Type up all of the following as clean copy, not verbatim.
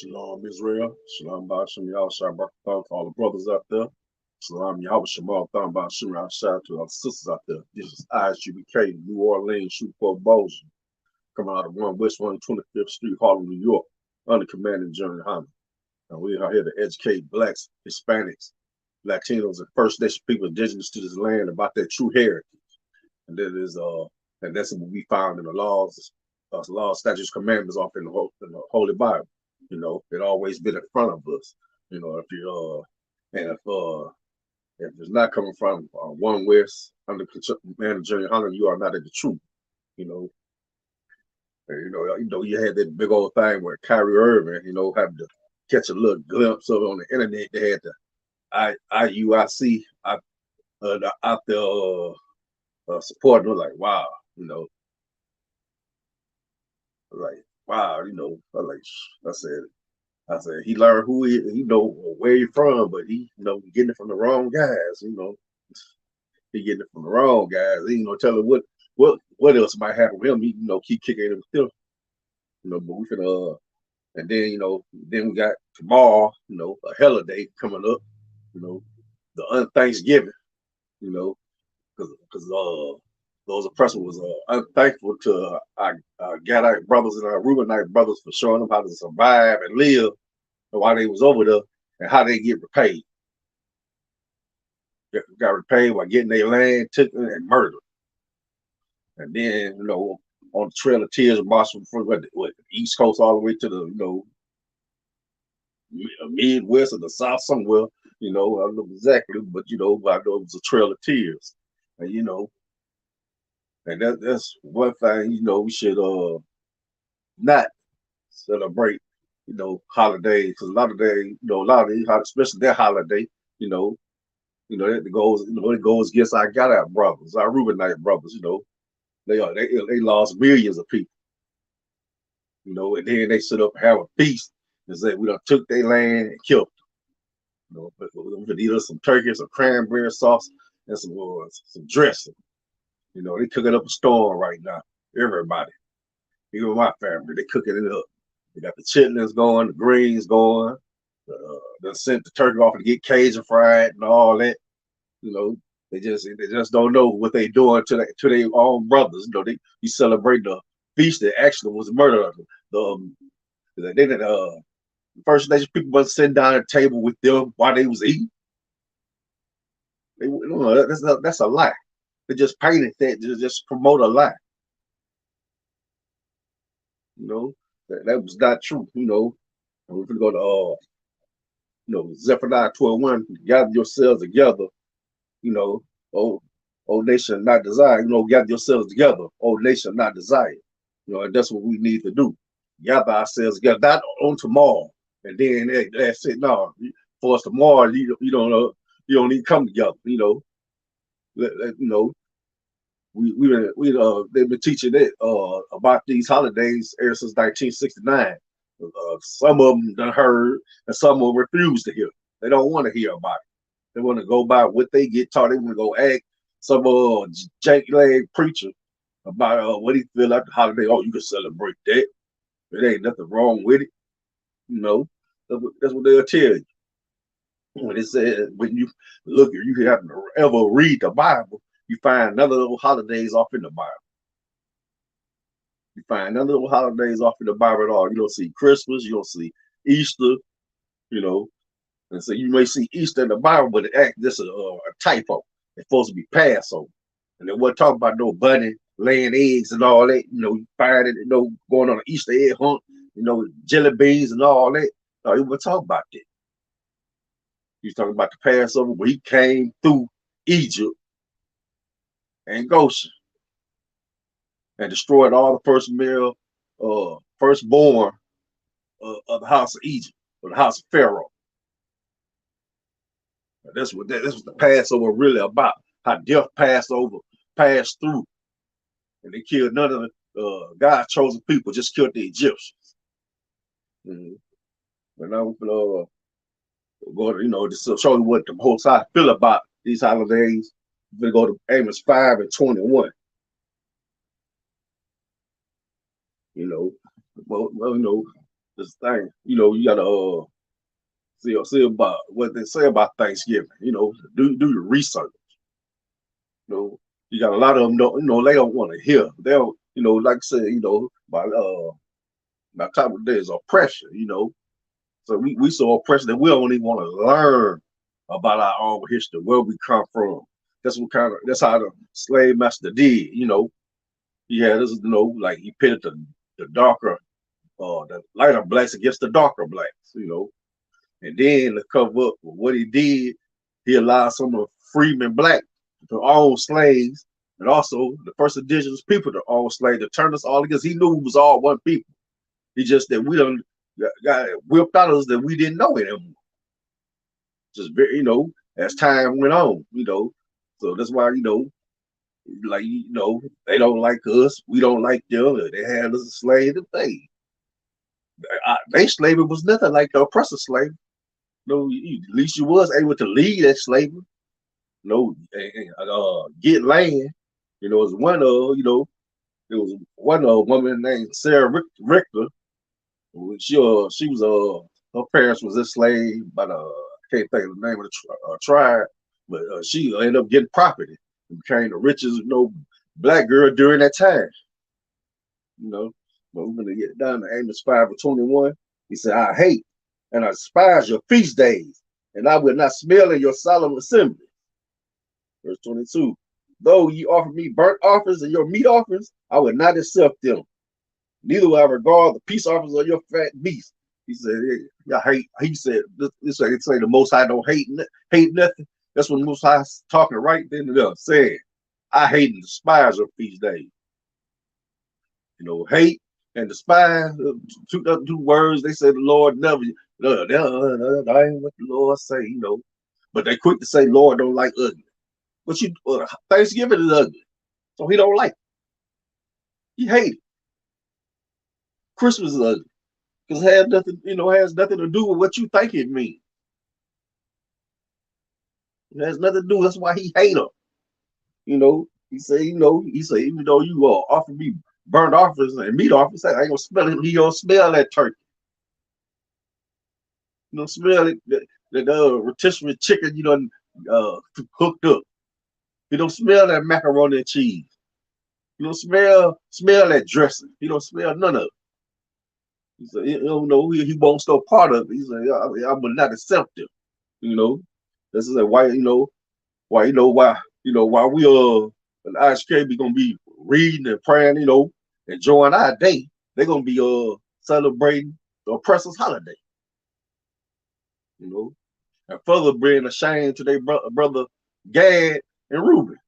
Shalom Israel, Shalom Bashim Yahshua Barakatah to all the brothers out there. Shalom Yahweh Shemal Thon Bashim Yahshua to all the sisters out there. This is Isupk New Orleans, Shreveport, Bossier, coming out of 1 West 125th Street, Harlem, New York, under commanding General Hunter. And we are here to educate blacks, Hispanics, Latinos, and First Nation people indigenous to this land about their true heritage. And that is and that's what we found in the laws, statutes, commandments off in the Holy Bible. You know, it always been in front of us. You know, if you if it's not coming from 1 West under man Junior Hunter, you are not in the truth. You know, you had that big old thing where Kyrie Irving, had to catch a little glimpse of it on the internet. They had the IUIC out there supporting. It was like, wow, like wow, I said he learned who he where he from, but he getting it from the wrong guys. He getting it from the wrong guys. He tell him what else might happen with him. He keep kicking him still. But we can and then we got tomorrow. A holiday coming up. The Thanksgiving. Because those oppressors was unthankful to our Gadite brothers and our Reubenite brothers for showing them how to survive and live while they was over there and how they get repaid. Got repaid by getting their land taken and murdered. And then, on the Trail of Tears, marching from the East Coast all the way to the, Midwest or the South somewhere, I don't know exactly, but, I know it was a Trail of Tears. And, and that's one thing, we should not celebrate, holidays, because a lot of these, especially their holiday, it goes against our Gadite brothers, our Reubenite brothers, they lost millions of people, and then they sit up and have a feast and say we done took their land and killed them. But we could eat us some turkey, some cranberry sauce, and some dressing. They cooking up a storm right now. Everybody, even my family, they cooking it up. They got the chitlins going, the greens going. They sent the turkey off to get Cajun fried and all that. They just don't know what they doing to their own brothers. You celebrate the feast that actually was murder. They did First Nation people wasn't sitting down at the table with them while they was eating. That's a lie. They just painted that to just promote a lie. That was not true. And we're gonna go to Zephaniah 12:1, gather yourselves together, old nation not desire, gather yourselves together, old nation not desire. And that's what we need to do. Gather ourselves together, not on tomorrow. And then that's it. No, for us tomorrow, you don't need to come together, they've been teaching it about these holidays ever since 1969. Some of them done heard, and some of them refuse to hear. They don't want to hear about it. They want to go by what they get taught. They want to go ask some jank leg preacher about what he feel like the holiday. Oh, you can celebrate that. There ain't nothing wrong with it. That's what they'll tell you. When it says when you look, you have to ever read the Bible, you find none of those holidays off in the Bible. You find none of those holidays off in the Bible at all. You don't see Christmas, you don't see Easter, and so you may see Easter in the Bible, but it act this a typo. It's supposed to be Passover, and they wasn't talking about no bunny laying eggs and all that. You find it, going on an Easter egg hunt, jelly beans and all that. No, he wasn't talking about that. He's talking about the Passover where he came through Egypt and Goshen and destroyed all the firstborn of the house of Egypt, or the house of Pharaoh. And that's what the Passover really about. How death passed through, and they killed none of the God's chosen people. Just killed the Egyptians. And now we're go to, just to show you what the whole side feel about these holidays. We're gonna go to Amos 5:21. this thing. You know, you gotta see about what they say about Thanksgiving. You know, do your research. You know, you got a lot of them don't. You know, they don't want to hear. They don't. You know, like I said. You know, my topic today is oppression. You know, so we so oppressed that we don't even want to learn about our own history, where we come from. That's how the slave master did. You know, he had this. You know, like he pitted the darker, the lighter blacks against the darker blacks. You know, and then to cover up what he did, he allowed some of the freedmen black to own slaves, and also the first indigenous people to own slaves, to turn us all against. He knew we was all one people. He just that we done got whipped out of us that we didn't know it anymore. Just very, you know, as time went on, you know. So that's why, you know, like you know, they don't like us, we don't like them. They had us as slaves. They slavery was nothing like the oppressor slavery. No, at least you was able to lead that slavery. No, get land. You know, it was one of you know, it was one woman named Sarah Richter. She was her parents was enslaved by the I can't think of the name of the tribe, but she ended up getting property and became the richest you know black girl during that time. You know, but we're gonna get down to Amos 5:21. He said, "I hate and I despise your feast days, and I will not smell in your solemn assembly." Verse 22. Though ye offer me burnt offerings and your meat offerings, I will not accept them. Neither will I regard the peace offerings of your fat beasts. He said, hey, I hate, he said, this say the Most High don't hate nothing. That's when the Most High talking right then and there, saying, I hate and despise your feast days. You know, hate and despise, two words, they say the Lord never, that ain't what the Lord say, you know. But they quick to say, Lord don't like ugly. But Thanksgiving is ugly. So he don't like it. He hate it. Christmas is ugly. Because it has nothing, you know, has nothing to do with what you think it means. It has nothing to do. That's why he hate them. You know, he say, even though you offer me burnt offerings and meat offerings, I ain't gonna smell it. He don't smell that turkey. You don't smell it, that rotisserie chicken, you know, cooked up. You don't smell that macaroni and cheese. You don't smell that dressing. You don't smell none of it. He said, you know, he won't still part of it. He said, I will not accept it. You know, this is why, why we an ISK gonna be reading and praying, you know, enjoying our day. They're gonna be celebrating the oppressor's holiday, you know, and further bringing a shame to their brother Gad and Reuben.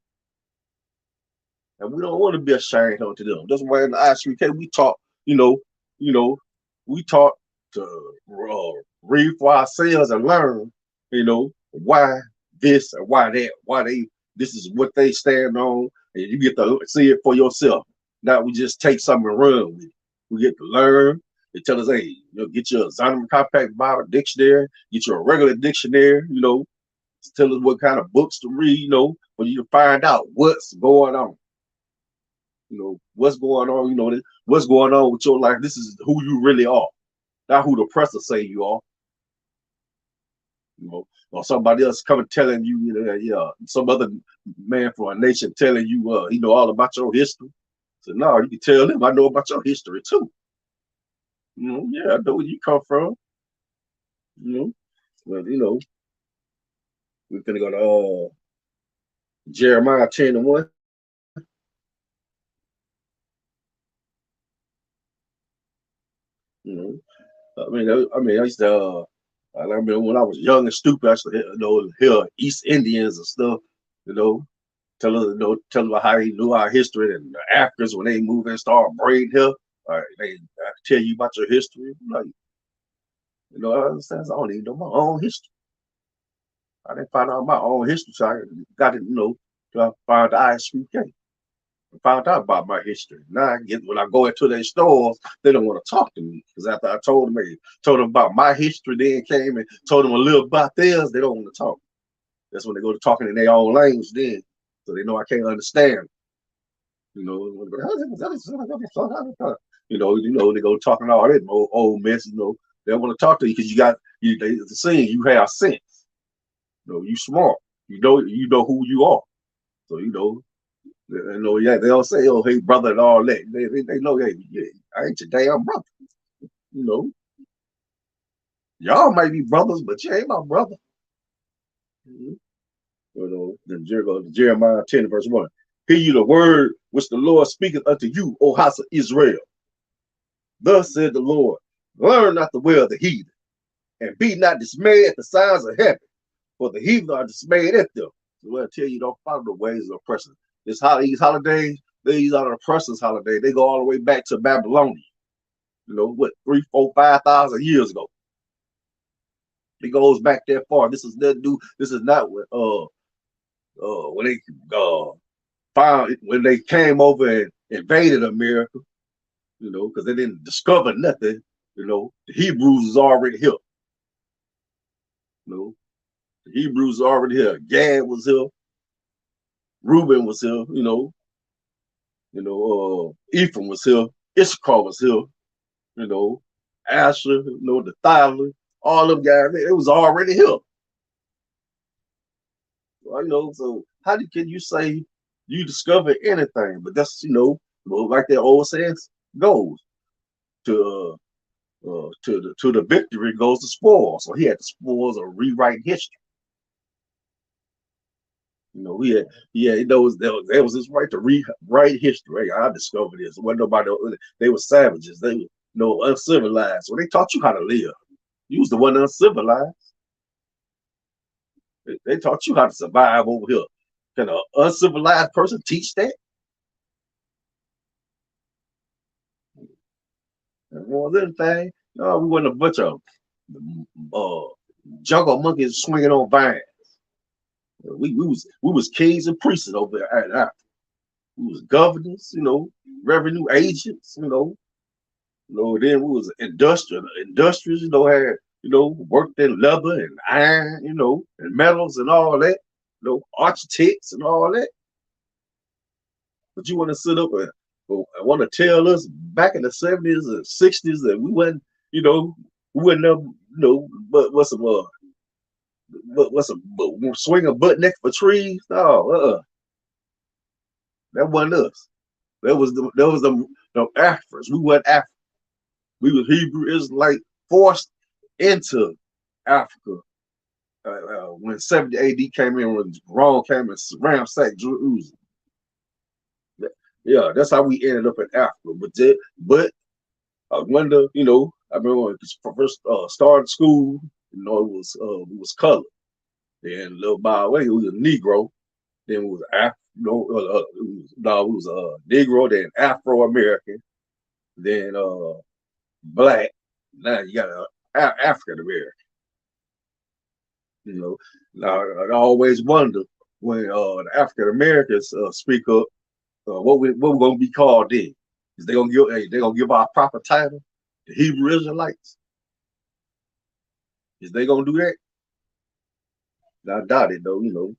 And we don't want to be ashamed unto them. That's why in the ISK we taught, you know, you know, we taught to read for ourselves and learn, you know, why this and why that, why they this is what they stand on, and you get to see it for yourself. Now we just take something and run with it. We get to learn. They tell us, hey, you know, get your Zondervan Compact Bible Dictionary, get your regular dictionary, you know, tell us what kind of books to read, you know, for you to find out what's going on. You know, what's going on, you know, what's going on with your life. This is who you really are, not who the oppressor say you are. You know, or somebody else coming telling you, you know, yeah, some other man from a nation telling you, he know all about your history. So no, you can tell him I know about your history too. You know, yeah, I know where you come from. You know, but you know, we're gonna go to Jeremiah 10:1. You know, I used to. I remember when I was young and stupid, I used to hear East Indians and stuff. You know, tell about how he knew our history and the Africans when they moved and started braiding hair. They tell you about your history. Like, you know, I understand. I don't even know my own history. I didn't find out my own history, so I got to, you know, to find the ISUK. I found out about my history. Now I get when I go into their stores, they don't want to talk to me because after I told them about my history, then came and told them a little about theirs. They don't want to talk. That's when they go to talking in their own language then, so they know I can't understand. You know, They go talking all that old mess. They don't want to talk to you because they saying you have sense. You smart. You know who you are. So yeah, they don't say, oh, hey, brother, and all that. They know, hey, yeah, I ain't your damn brother. You know, y'all might be brothers, but you ain't my brother. Mhm. Jeremiah 10, verse 1. Hear you the word which the Lord speaketh unto you, O house of Israel. Thus said the Lord, learn not the way of the heathen, and be not dismayed at the signs of heaven, for the heathen are dismayed at them. So I tell you, don't follow the ways of oppression. These holidays, these are the oppressors' holiday. They go all the way back to Babylonia. What, 3, 4, 5,000 years ago. It goes back that far. This is that dude. This is not when they found when they came over and invaded America. Because they didn't discover nothing. The Hebrews is already here. The Hebrews are already here. Gad was here. Reuben was here. Ephraim was here. Issachar was here. Asher. The Thyler. All them guys. It was already here. So can you say you discover anything? But that's like that old saying goes to the victory goes the spoils. So he had the spoils of rewrite history. He knows there was his right to rewrite history. Hey, I discovered this. Wasn't nobody. They were savages. They were uncivilized. So they taught you how to live. You was the one uncivilized. They taught you how to survive over here. Can an uncivilized person teach that? And more than anything, no, we wasn't a bunch of uh, jungle monkeys swinging on vines. We was kings and priests over there at Africa. We was governors, revenue agents, then we was industrials, had, worked in leather and iron, and metals and all that, architects and all that. But you want to sit up and want to tell us back in the 70s and 60s that we wasn't, we wouldn't have, but what's a swing a butt neck for trees? No, that wasn't us. That was the Africans. We weren't African. We were Hebrew Israelite forced into Africa when 70 AD came in, when Rome came and ransacked Jerusalem. Yeah, that's how we ended up in Africa. But I wonder, I remember when I first started school, it was colored. Then little by the way, it was a Negro. Then it was it was a Negro, then Afro American, then Black. Now you got African American. Now I always wonder when the African Americans speak up, what we gonna be called then? Is they gonna give our proper title? The Hebrew Israelites? Is they gonna do that? I doubt it though.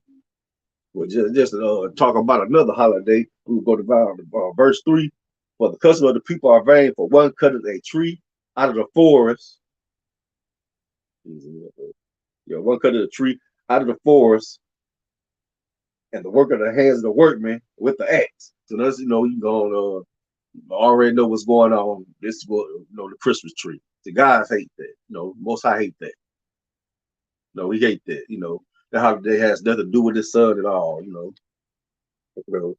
Well, just talk about another holiday. We will go to verse 3. For the custom of the people are vain, for one cutteth a tree out of the forest. Yeah, one cutteth a tree out of the forest, and the work of the hands of the workman with the axe. So that's you gonna already know what's going on. This is what the Christmas tree. The guys hate that. Most High hate that. No, we hate that. The holiday has nothing to do with the sun at all. But we're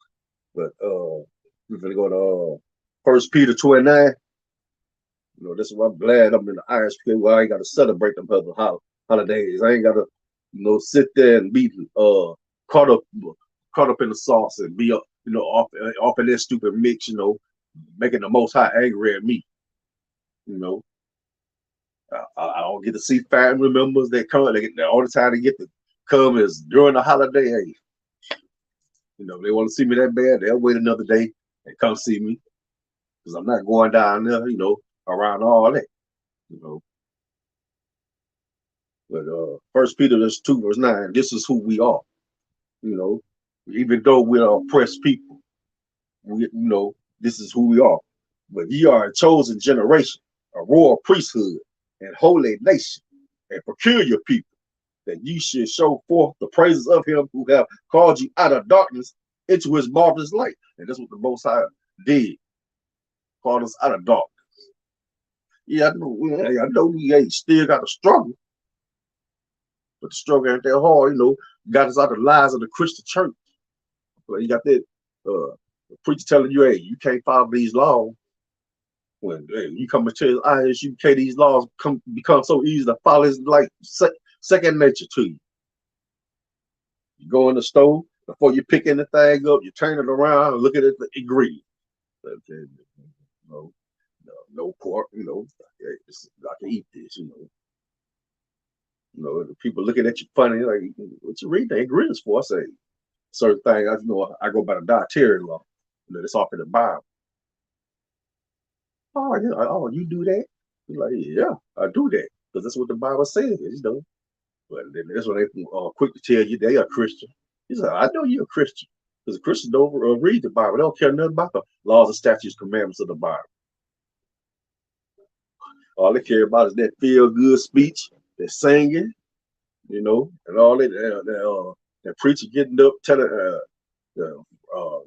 gonna go to First Peter 2:9. That's why I'm glad I'm in the Irish people where I ain't got to celebrate them other holidays. I ain't got to, sit there and be caught up in the sauce and be off in that stupid mix. Making the Most High angry at me. I don't get to see family members that come. The only time they get to come is during the holiday. Hey, they want to see me that bad, they'll wait another day and come see me because I'm not going down there, around all that, But First Peter 2 verse 9, this is who we are, Even though we're oppressed people, this is who we are. But ye are a chosen generation, a royal priesthood, and holy nation, and peculiar people, that ye should show forth the praises of him who have called you out of darkness into his marvelous light. And that's what the Most High did, called us out of darkness. Yeah, I know we ain't still got to struggle, but the struggle ain't that hard, got us out of the lies of the Christian church. But you got that preacher telling you, hey, you can't follow these laws. When you come and tell ISUK these laws become so easy to follow, it's like second nature to you. You go in the store, before you pick anything up, you turn it around and look at the ingredients. No pork, I can eat this, the people looking at you funny, like, what you read the ingredients for? I say, certain things, I go by the dietary law. It's off in the Bible. Oh, yeah, oh, you do that? You're like, yeah, I do that because that's what the Bible says, But then that's when they quick to tell you they are Christian. He said, I know you're a Christian because Christians don't read the Bible. They don't care nothing about the laws and statutes, commandments of the Bible. All they care about is that feel good speech, that singing, and all that preacher getting up, telling,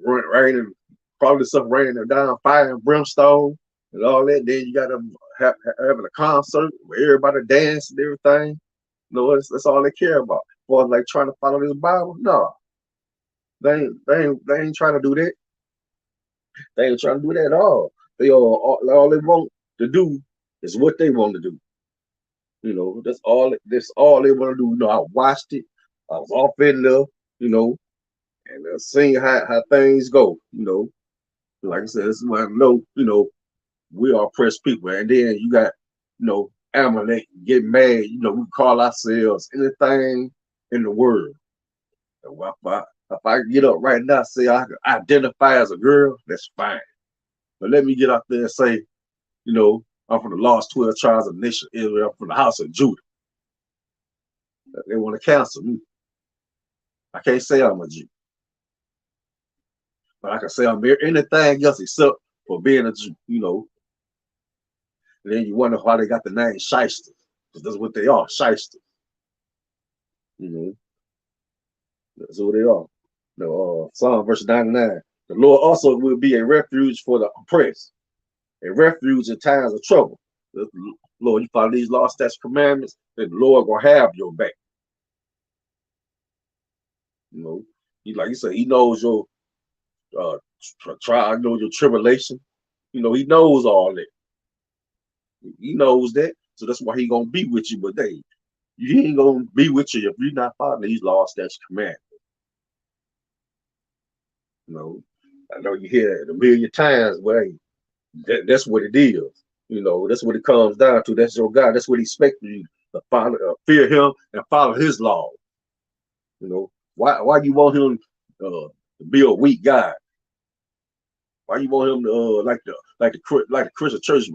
raining, probably stuff raining down, fire and brimstone, and all that. Then you got them having a concert where everybody dance and everything. That's all they care about. Or like trying to follow this Bible, no, they ain't trying to do that. They ain't trying to do that at all. All they want to do is what they want to do. That's all they want to do. I watched it. I was off in there, and seeing how things go. Like I said, this is why I know, we are oppressed people. And then you got, Amalek get mad. We call ourselves anything in the world. If I get up right now, say I can identify as a girl, that's fine. But let me get out there and say, I'm from the lost 12 tribes of the nation of Israel, I'm from the house of Judah. They want to cancel me. I can't say I'm a Jew. But I can say I'm anything else except for being a Jew, And then you wonder why they got the name Shyster. Because that's what they are, Shyster. That's what they are. Psalm verse 99. The Lord also will be a refuge for the oppressed, a refuge in times of trouble. Lord, you follow these law, statutes, commandments, then the Lord gonna have your back. Like you said, he knows your trial, your tribulation. He knows all that. He knows that. So that's why he gonna be with you. But he ain't gonna be with you if you're not following these laws, statutes, commandments. I know you hear it a million times, but that's what it is. That's what it comes down to. That's your God. That's what he expects you to follow, fear him and follow his law. Why you want him to be a weak guy? Why you want him to like the Christian church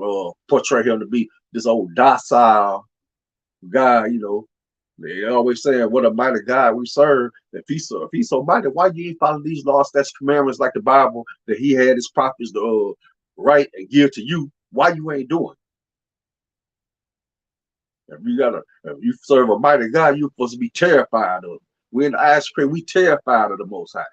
portray him to be this old docile guy? They always saying what a mighty God we serve. If he's so mighty, why you ain't follow these laws, statutes, commandments like the Bible that he had his prophets to write and give to you? Why you ain't doing? If you serve a mighty God, you're supposed to be terrified of him. We in the ice cream, we terrified of the Most High.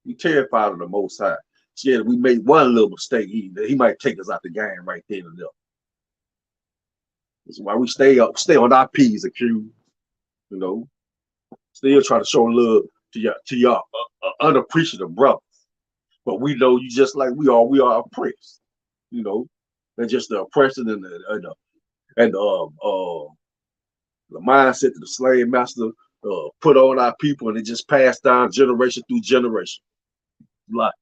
We terrified of the Most High. Yeah, we made one little mistake, he might take us out the game right then and there. That's why we stay on our P's and Q's, still try to show love to your unappreciative brothers. But we know you just like we are oppressed, and just the oppression and the mindset that the slave master put on our people, and it just passed down generation through generation. Like,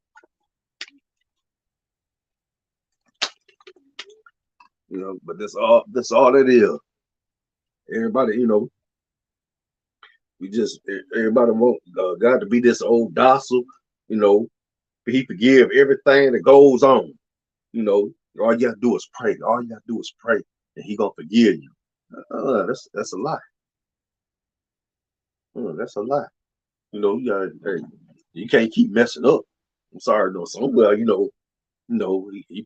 but that's all it is. Everybody, everybody want God to be this old docile, he forgive everything that goes on. All you gotta do is pray. All you gotta do is pray, and he gonna forgive you. That's a lie. That's a lie. You can't keep messing up. I'm sorry, no, somewhere, he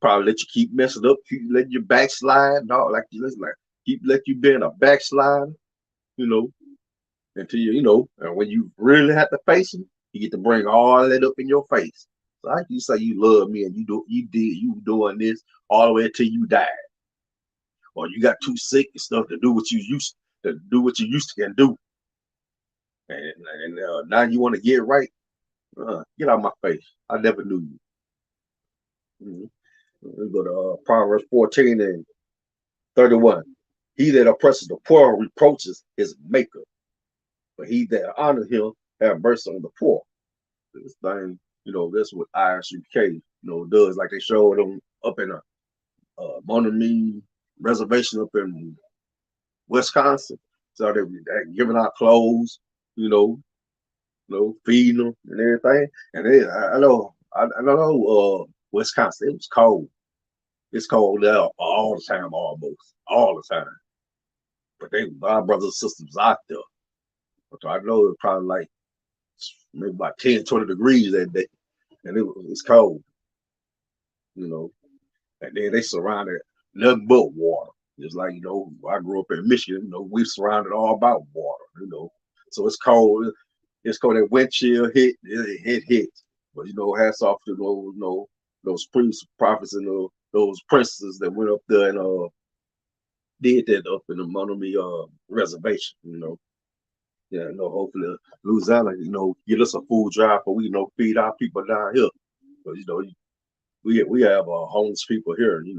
probably let you keep messing up, keep letting you backslide and all like this, like keep let you being a backslider, you know, until and when you really have to face him, you get to bring all that up in your face. So how can you say you love me and you doing this all the way until you die, or you got too sick and stuff to do what you used to can do, and now you want to get right? Get out of my face. I never knew you. Mhm. We go to Proverbs 14 and 31. He that oppresses the poor reproaches his maker, but he that honors him have mercy on the poor. This thing, that's what Isupk, does. Like they showed them up in a Monomy reservation up in Wisconsin. So they giving out clothes, you know, feeding them and everything. And I know, Wisconsin. It was cold. It's cold there all the time, almost all the time. But our brothers and sisters was out there. So I know it was probably like maybe about 10, 20 degrees that day, and it's cold, you know. And then they surrounded nothing but water. Just like I grew up in Michigan. We surrounded all about water. So it's cold. It's cold. That wind chill hit. But hats off to those priests, prophets, and those princesses that went up there and did that up in the Monomy reservation. Yeah, hopefully Louisiana, get us a food drive for we feed our people down here. But we have homeless people here. We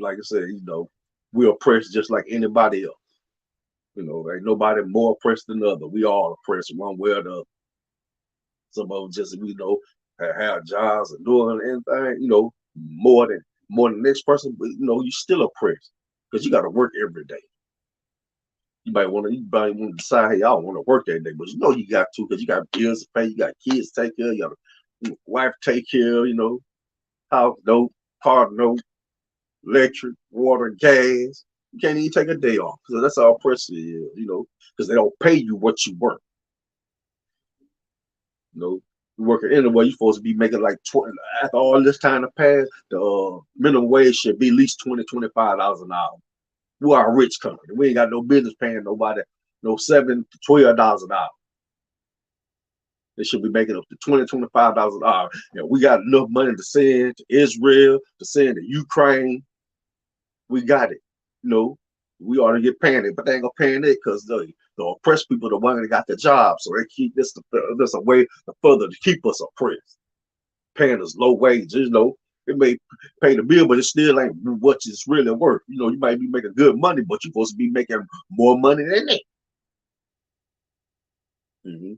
like I said, we oppressed just like anybody else. Ain't nobody more oppressed than the other. We all oppressed one way or the other. Some of them just have jobs and doing anything, more than the next person, but you still oppressed because you got to work every day. You might want to decide, hey, I don't want to work that day, but you got to because you got bills to pay, you got kids to take care, you got a wife to take care, house note, car note, electric, water, gas. You can't even take a day off. So that's how oppressive it is, because they don't pay you what you work. You working anyway, you're supposed to be making like 20. After all this time to pass, the minimum wage should be at least $20, $25 an hour. We are a rich country. We ain't got no business paying nobody no $7 to $12 an hour. They should be making up to $20, $25 an hour. We got enough money to send to Israel, to send to Ukraine. We got it. We ought to get paying it, but they ain't gonna pay it because the oppressed people, the one that got the job, so they keep this a way further to keep us oppressed, paying us low wages. It may pay the bill, but it still ain't what it's really worth. You might be making good money, but you're supposed to be making more money than that. Mm-hmm.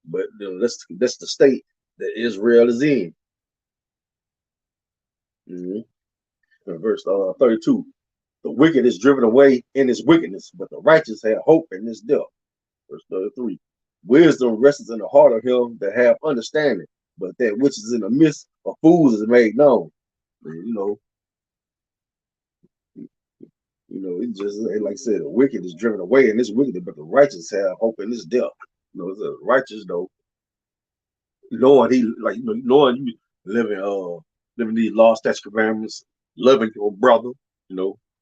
But that's the state that Israel is in. Mm-hmm. Verse 32. The wicked is driven away in his wickedness, but the righteous have hope in his death. Verse 33. Wisdom rests in the heart of him that have understanding, but that which is in the midst of fools is made known. And, it just like I said, the wicked is driven away in this wickedness, but the righteous have hope in this death. The righteous though, knowing knowing you living these law, statutes, commandments, loving your brother,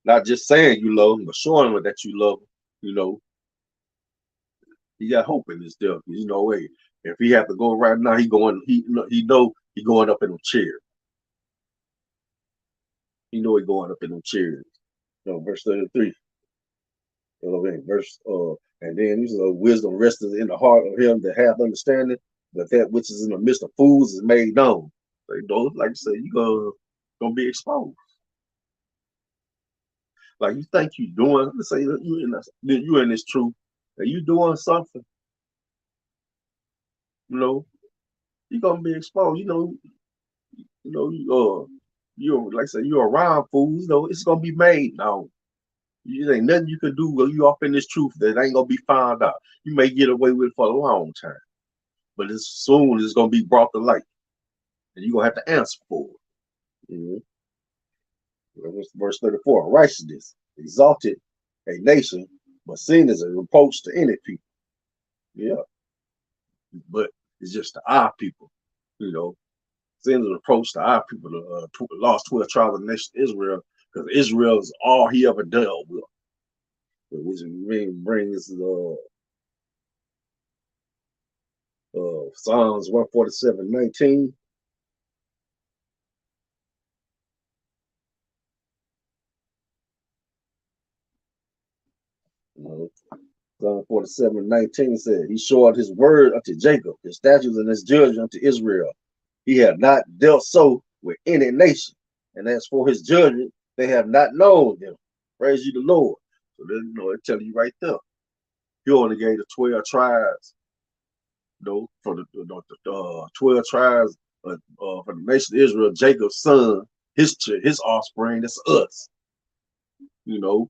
not just saying you love him, but showing him that you love him, he got hope in his death. Hey, if he have to go right now, he going up in a chair. He going up in them chairs. Verse 33. Verse and then this is wisdom rests in the heart of him that hath understanding, but that which is in the midst of fools is made known. So, like I said, you gonna be exposed. Like you think you doing, let's say you in this truth, and you doing something, you're gonna be exposed. You like I said, you're around fools, it's gonna be made known. You ain't nothing you can do when you off in this truth that ain't gonna be found out. You may get away with it for a long time, but as soon as it's gonna be brought to light, and you're gonna have to answer for it. Verse 34, righteousness exalted a nation, but sin is a reproach to any people. Yeah. But it's just to our people. You know, sends an approach to our people, the lost 12 tribes of the nation of Israel, because Israel is all he ever dealt with. Which brings Psalms 147:19. You know, Psalm 47:19 said, He showed his word unto Jacob, his statutes and his judgment unto Israel. He had not dealt so with any nation. And as for his judgment, they have not known him. Praise you, the Lord. So then, it tells you right there. He only gave the 12 tribes, for the 12 tribes for the nation of Israel, Jacob's son, his offspring, that's us. You know,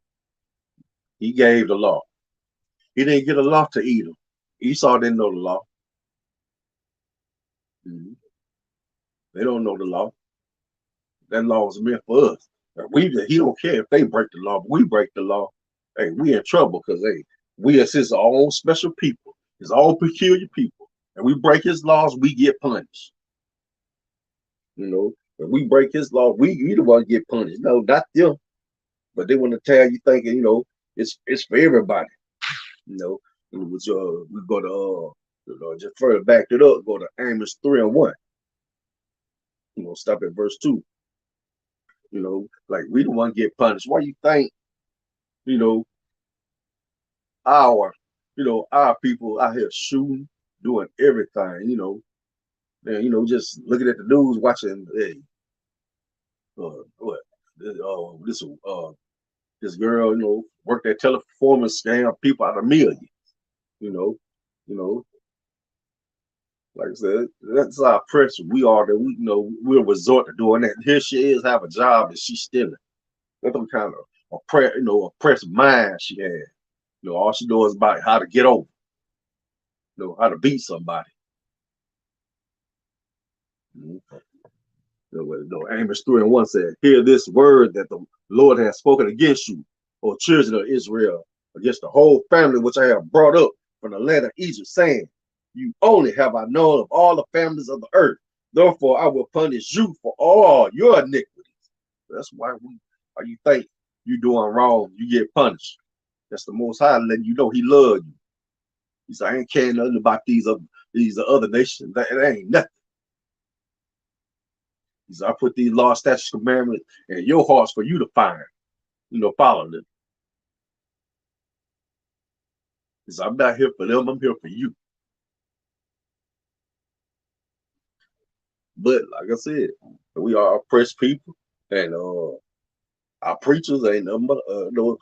he gave the law. He didn't get a law to Edom. Esau didn't know the law. Mm-hmm. They don't know the law. That law was meant for us. He don't care if they break the law, but we break the law. Hey, we in trouble because we as his own special people, his own peculiar people, and we break his laws, we get punished. If we break his law, we the one get punished. No, not them. But they want to tell you thinking, it's for everybody. It was we go to just further back it up, go to Amos 3:1. Stop at verse 2. Like we the one get punished. Why you think, you know, our our people out here shooting, doing everything, and just looking at the news, watching what this this girl, worked at teleperformance, scam people out of millions, you know, you know, like I said, that's our pressure. We are that we'll resort to doing that. Here she is, have a job and she's stealing. That's some kind of oppressed mind she had. All she knows is about how to get over, how to beat somebody. Mm-hmm. Amos 3:1 said, Hear this word that the Lord has spoken against you, O children of Israel, against the whole family which I have brought up from the land of Egypt, saying, You only have I known of all the families of the earth. Therefore, I will punish you for all your iniquities. That's why you think you doing wrong, you get punished. That's the Most High letting you know He loves you. He said, I ain't caring nothing about these other nations. That ain't nothing. He said, I put these law, statutes, commandments in your hearts for you to find, follow them. He said, I'm not here for them, I'm here for you. But like I said, we are oppressed people, and our preachers ain't nothing but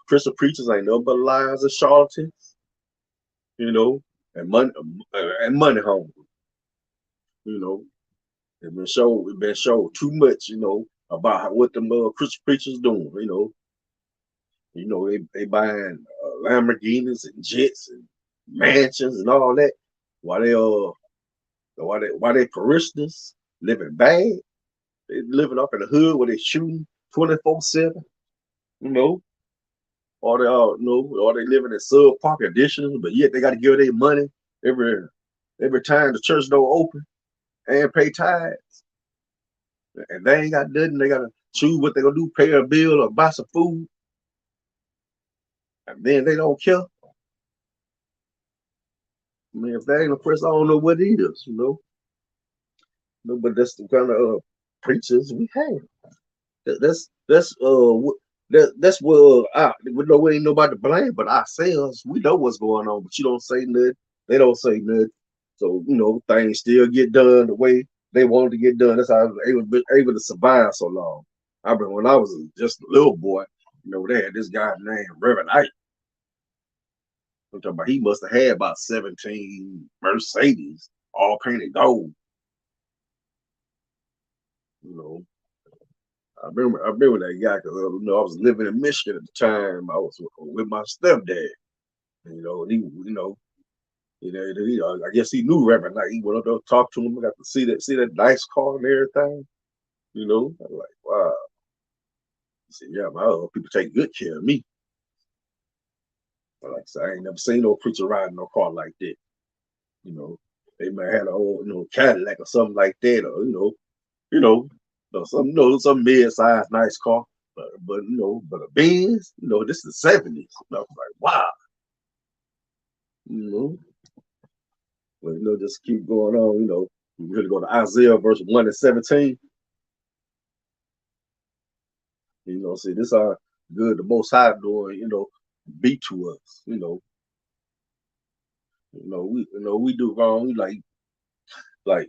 Christian preachers ain't nothing but liars and charlatans, and money hungry. It's been shown too much, about what them Christian preachers doing. They buying Lamborghinis and jets and mansions and all that, while they parishioners living bad. They living up in the hood where they shooting 24/7. You know, or they living in subpar conditions, but yet they got to give their money every every time the church door open and pay tithes. And they ain't got nothing. They got to choose what they gonna do: pay a bill or buy some food. And then they don't care. I mean, if that ain't oppressed, I don't know what it is. But that's the kind of preachers we have. That's what we ain't nobody to blame but ourselves. We know what's going on, but you don't say nothing. They don't say nothing. So things still get done the way they wanted to get done. That's how I was able to survive so long. I remember when I was just a little boy, they had this guy named Reverend Ike. I'm talking about he must have had about 17 Mercedes, all painted gold. You know, I remember that guy because I was living in Michigan at the time. I was with my stepdad. And I guess he knew Reverend. Like he went up there to talk to him. I got to see that nice car and everything. I'm like, wow. He said, yeah, my other people take good care of me. But like I said, I ain't never seen no preacher riding no car like that. You know, They might have a old, Cadillac or something like that, or some some mid-sized nice car. But a Benz, this is the 70s. I was like, wow, you know, but just keep going on, You really go to Isaiah verse 1 and 17. See this are good the most high doing, be to us. We do wrong. I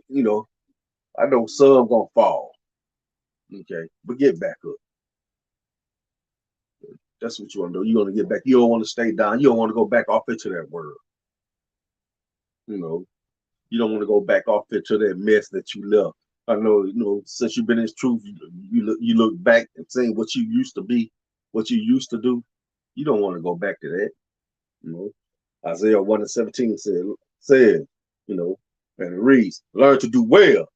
know some gonna fall. Okay, but get back up. That's what you want to do. You want to get back. You don't want to stay down. You don't want to go back off into that world. You know, you don't want to go back off into that mess that you left. I know, since you've been in this truth, you look back and saying what you used to be, what you used to do. You don't want to go back to that. You know, Isaiah 1 and 17 said, and it reads, learn to do well,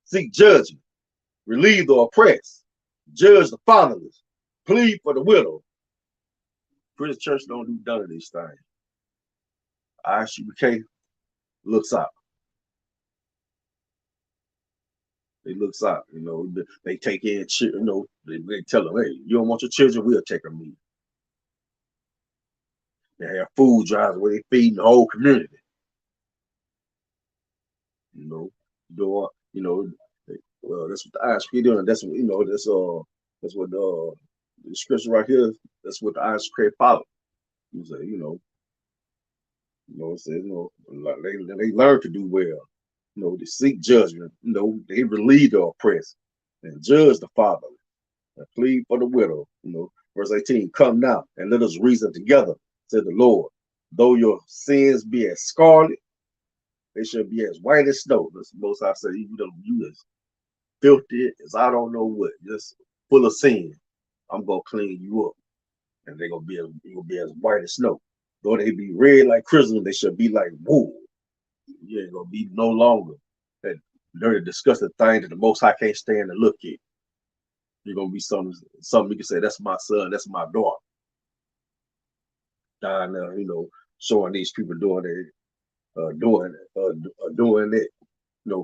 seek judgment, relieve the oppressed, judge the fatherless, plead for the widow. Christian church don't do none of these things. Isupk looks out. They looks out. They take in, they tell them, hey, you don't want your children, we'll take them in. They have food drives where they feed the whole community. Well, that's what the Isupk doing. That's what that's what the scripture right here. That's what the Isupk follow. You say, it says, they learn to do well. They seek judgment. They relieve the oppressed and judge the fatherless and plead for the widow. Verse 18, come now and let us reason together, said the Lord. Though your sins be as scarlet, they shall be as white as snow. That's most I say, you as filthy as I don't know what, just full of sin. I'm gonna clean you up. And they're gonna be as white as snow. Though they be red like crimson, they shall be like wool. You ain't gonna be no longer that dirty, disgusting thing that the Most High can't stand to look at. You're gonna be something you can say, that's my son, that's my daughter. Down there, showing these people doing it,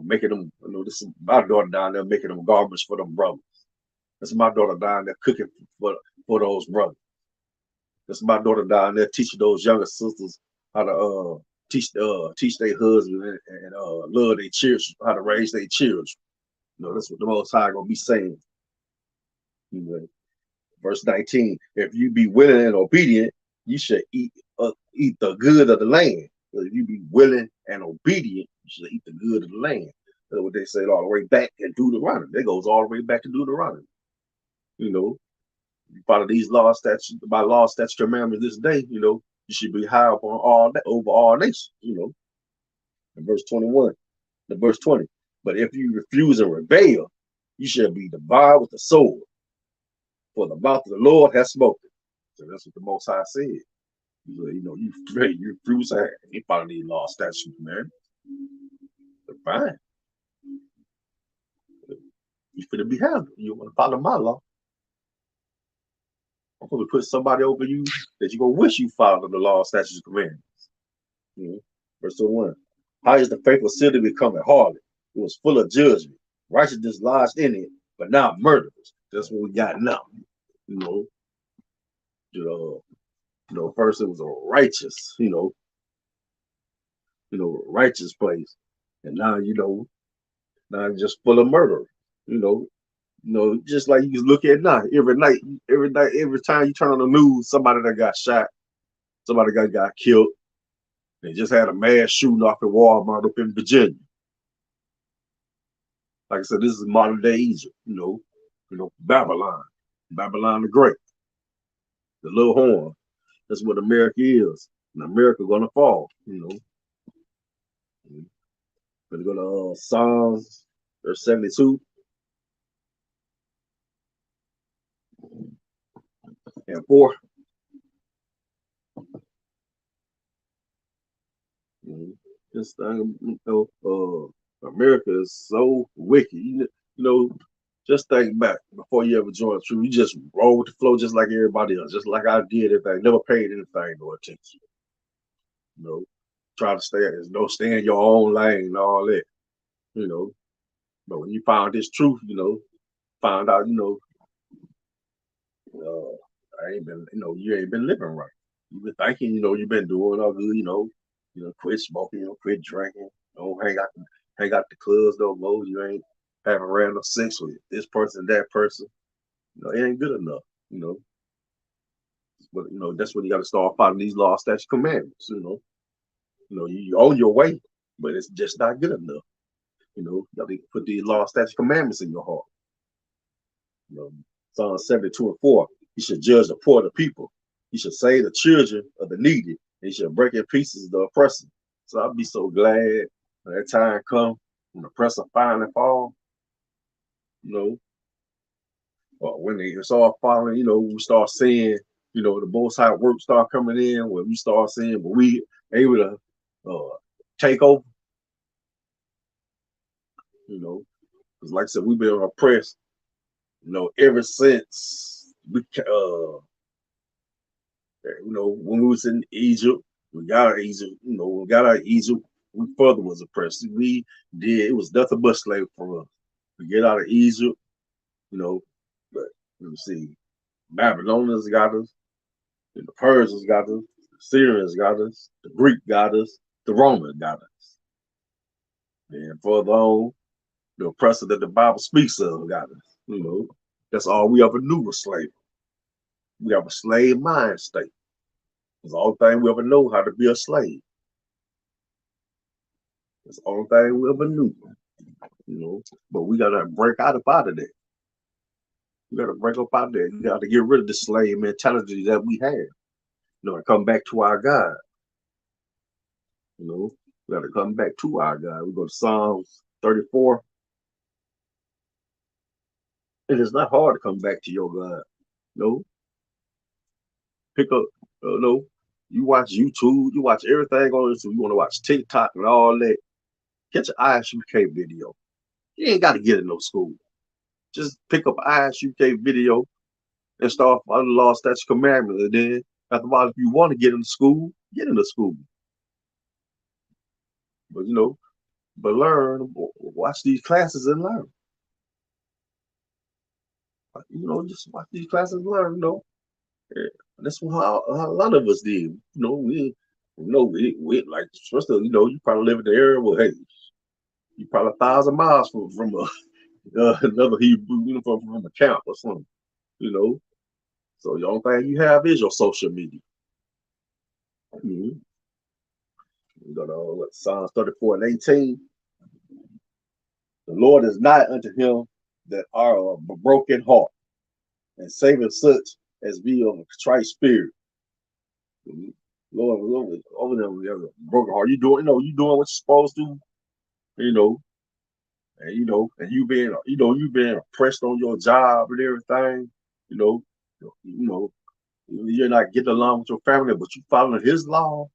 making them, this is my daughter down there making them garments for them brothers. This is my daughter down there cooking for those brothers. This is my daughter down there teaching those younger sisters how to teach their husband and love their children, how to raise their children. That's what the Most High gonna be saying. Verse 19: if you be willing and obedient, you should eat the good of the land. If you be willing and obedient, you should eat the good of the land. That's what they said all the way back in Deuteronomy. That goes all the way back to Deuteronomy. You follow these laws, statutes, by law, statutes, commandments this day. You should be high up on all that over all nations. In verse 21, the verse 20. But if you refuse and rebel, you shall be devoured with the sword. For the mouth of the Lord has spoken. So that's what the Most High said. You refuse and you follow these laws, statutes, man. They're fine. You finna be handled. You want to follow my law. I'm going to put somebody over you that you're going to wish you followed the law, statutes, and commandments. Verse 21. How is the faithful city become a harlot? It was full of judgment. Righteousness lodged in it, but now murderers. That's what we got now. First it was a righteous, righteous place. And now, now it's just full of murder. Just like you can look at now, every time you turn on the news, somebody that got shot, somebody got killed. They just had a mass shooting off at Walmart up in Virginia. Like I said, this is modern day Egypt, Babylon the Great, the little horn. That's what America is. And America gonna fall, Gonna go to Psalms, verse 72. And 4. This thing, America is so wicked. Just think back before you ever joined True. You just roll with the flow just like everybody else, just like I did. If I never paid anything no attention, try to stay in your own lane and all that, you know. But when you found this truth, found out, I ain't been, you ain't been living right. You've been thinking, you've been doing all good, quit smoking, quit drinking, don't hang out the clubs no more. You ain't having random sex with this person, that person. It ain't good enough, you know. But that's when you got to start following these law, statutes, commandments. You on your way, but it's just not good enough. You got to put these law, statutes, commandments in your heart. Psalm 72:4. He should judge the poor of the people. He should save the children of the needy. And he should break in pieces the oppressor. So I'll be so glad when that time come when the oppressor finally fall. Or when they start falling, we start seeing, the most high work start coming in. When we start seeing, when we able to take over, because like I said, we've been oppressed, ever since when we was in Egypt, we got out of Egypt, we further was oppressed. It was nothing but slave for us. We get out of Egypt, but let me see, Babylonians got us, the Persians got us, the Syrians got us, the Greek got us, the Romans got us. And further on, the oppressor that the Bible speaks of got us. That's all we ever knew was slavery. We have a slave mind state. It's the only thing we ever know how to be a slave. It's the only thing we ever knew. But we gotta break out of that. We gotta break up out of that. You gotta get rid of the slave mentality that we have. And come back to our God. We gotta come back to our God. We go to Psalms 34. And it's not hard to come back to your God. Pick up, you watch YouTube, you watch everything on YouTube. You want to watch TikTok and all that. Catch an Isupk video. You ain't got to get in no school. Just pick up an Isupk video and start following the law, statutes, commandments. And then, after a while, if you want to get into school, get into school. But, learn, watch these classes and learn. Just watch these classes and learn, Yeah. That's what how a lot of us did. We like, especially, you probably live in the area where, hey, you probably 1,000 miles from another Hebrew, from a camp or something, So the only thing you have is your social media. You go to Psalms 34:18. The Lord is nigh unto him that are of a broken heart, and saving such as be of a contrite spirit. Lord, over there, we have a broken heart. You doing what you're supposed to, and you being oppressed on your job and everything, you're not getting along with your family, but you following his law.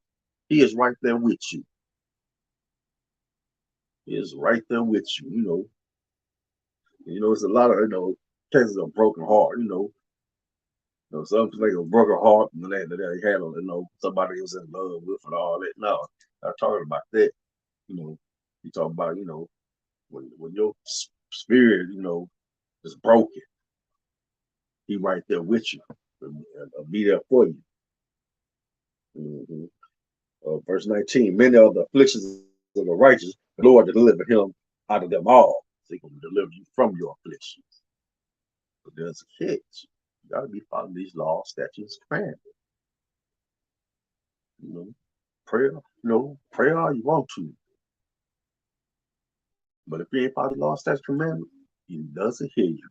He is right there with you. He is right there with you. It's a lot of cases of broken heart. Some like a broken heart and they had somebody was in love with and all that. No, I'm talking about that. You talking about when your spirit is broken, he right there with you, and be there for you. Verse 19: Many of the afflictions of the righteous, the Lord deliver him out of them all. So he can deliver you from your afflictions. But there's a catch. You got to be following these laws, statutes, commandments. Pray, pray all you want to. But if you ain't following the law, statutes, commandments, he doesn't hear you.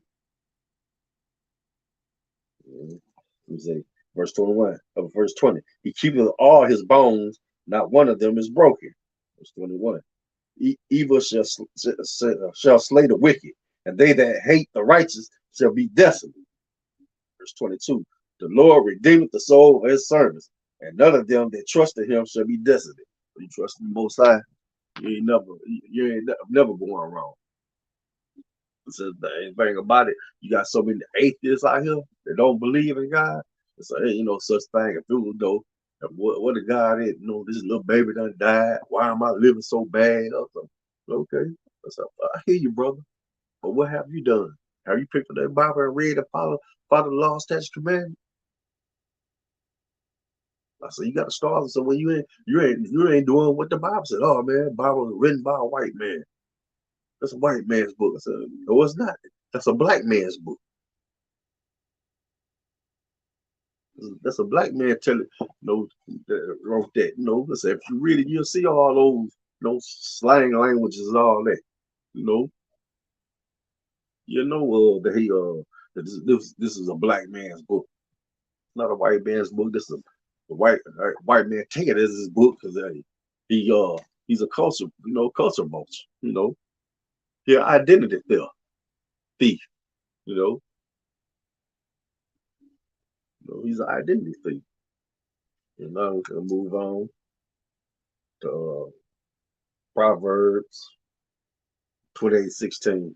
Let me say, verse 21, verse 20. He keepeth all his bones, not one of them is broken. Verse 21. Evil shall slay the wicked, and they that hate the righteous shall be desolate. Verse 22. The Lord redeemeth the soul of his servants, and none of them that trust in him shall be desolate. When you trust in the Most High, you ain't never going wrong. So the thing about it, you got so many atheists out here that don't believe in God. So ain't no such thing. If it was What the God is, this little baby done died. Why am I living so bad? I was like, okay. I said, I hear you, brother. But what have you done? Have you picked up that Bible and read and follow the law, statutes, commandments? I said, you got to start. So when you ain't doing what the Bible said. Oh man, Bible was written by a white man. That's a white man's book. I said, no, it's not. That's a black man's book. That's a black man telling, that wrote that. I said, if you read it, you'll see all those, slang languages and all that. You know, that this is a black man's book, not a white man's book. This is a white man take it as his book because he's a culture vulture. He an identity thief. You know, he's an identity thief. And now we're gonna move on to Proverbs 28:16.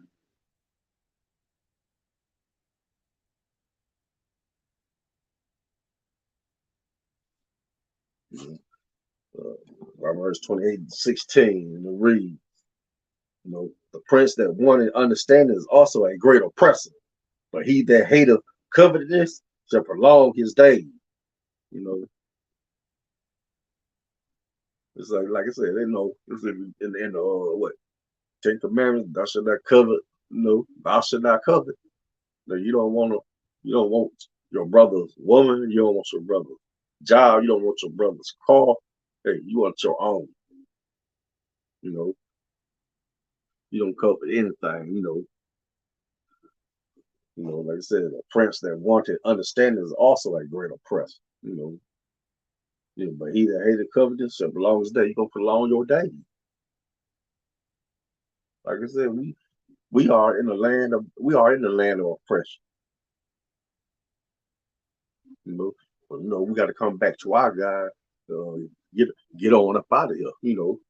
Proverbs 28:16, and it reads, the prince that wanted understanding is also a great oppressor, but he that hateth covetousness shall prolong his days. You know, it's like I said, it's in the what Ten Commandments, thou shalt not covet. Thou shalt not covet. You don't want to. You don't want your brother's woman. You don't want your brother's job. You don't want your brother's car. Hey, you want your own. You know, you don't covet anything. Like I said, a prince that wanted understanding is also a great oppressor. But he that hated covetous shall prolong his day. You're gonna prolong your day. Like I said, we are in the land of oppression. You know, but we got to come back to our God. Uh, get get on up out of here. We want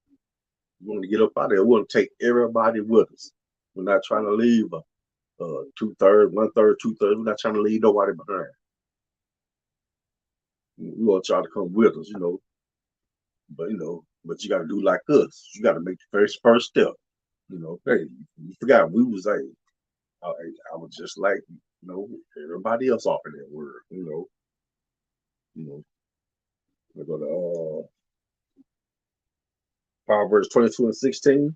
to get up out of here. We want to take everybody with us. We're not trying to leave two-thirds, one-third, two-thirds. We're not trying to leave nobody behind. We want y'all to come with us. But you got to do like us. You got to make the first step. Hey, you forgot we was like, I was just like, everybody else off in that word. You know. We go to Proverbs 22:16.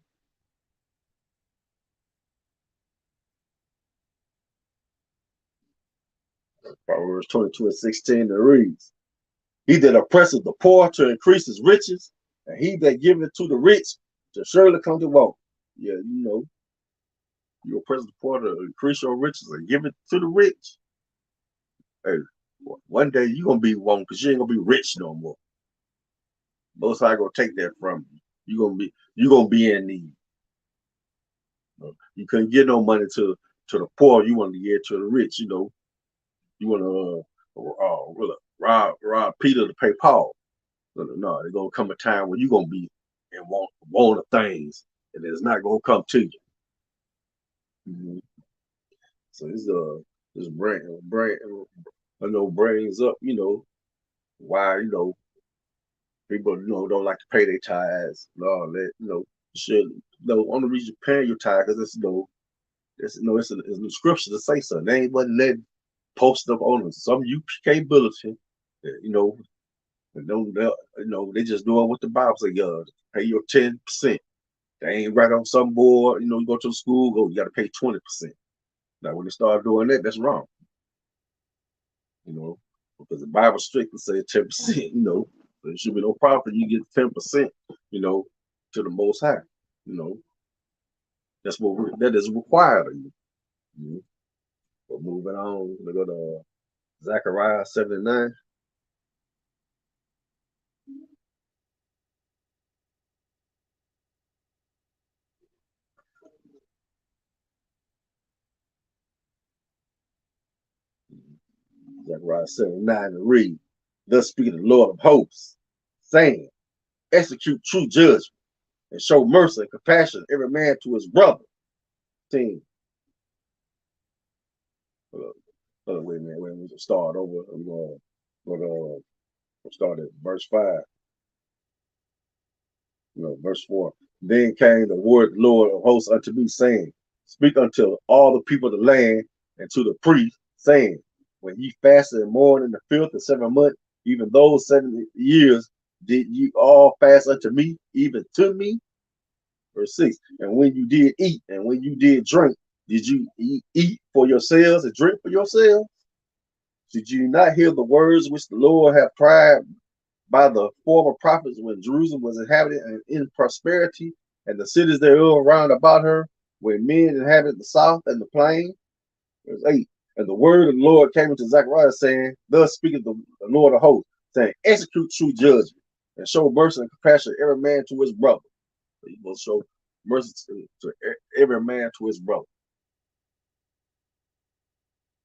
Proverbs 22:16 that reads, he that oppresseth the poor to increase his riches, and he that giveth to the rich to surely come to want. Yeah, you oppress the poor to increase your riches and give it to the rich. Hey, one day you're gonna be one because you ain't gonna be rich no more. Most High gonna take that from you. You gonna be in need. You couldn't get no money to the poor. You want to get to the rich. You want to rob Peter to pay Paul. No, there's gonna come a time when you're gonna be in want of things, and it's not gonna come to you. Mm-hmm. So this brings up why people don't like to pay their tithes and all that. Should only reason you paying your tithe because it's in the scripture to say so. They ain't wasn't letting post up on some UPK bulletin. And they just doing what the Bible say. Pay your 10%. They ain't right on some board. You go to the school, you got to pay 20%. Now when they start doing that, that's wrong. Because the Bible strictly says 10%. There should be no problem for you get 10%. To the Most High. You know, that is required of you. Mm-hmm. But moving on, we go to Zechariah 79. Zechariah 79 and read, thus speaking the Lord of hosts, saying, execute true judgment and show mercy and compassion every man to his brother. 10. Wait a minute, wait a minute, start over. We'll start at verse 5, verse 4. Then came the word of the Lord of hosts unto me, saying, Speak unto all the people of the land and to the priests, saying, When ye fasted and mourned in the 5th and 7th month, even those 7 years, did ye all fast unto me, even to me? Verse 6. And when you did eat, and when you did drink, did you eat for yourselves and drink for yourselves? Did you not hear the words which the Lord hath cried by the former prophets when Jerusalem was inhabited and in prosperity, and the cities thereof round about her, when men inhabited the south and the plain? Verse 8. And the word of the Lord came unto Zechariah, saying, Thus speaketh the Lord of hosts, saying, Execute true judgment, and show mercy and compassion every man to his brother. He will show mercy to every man to his brother.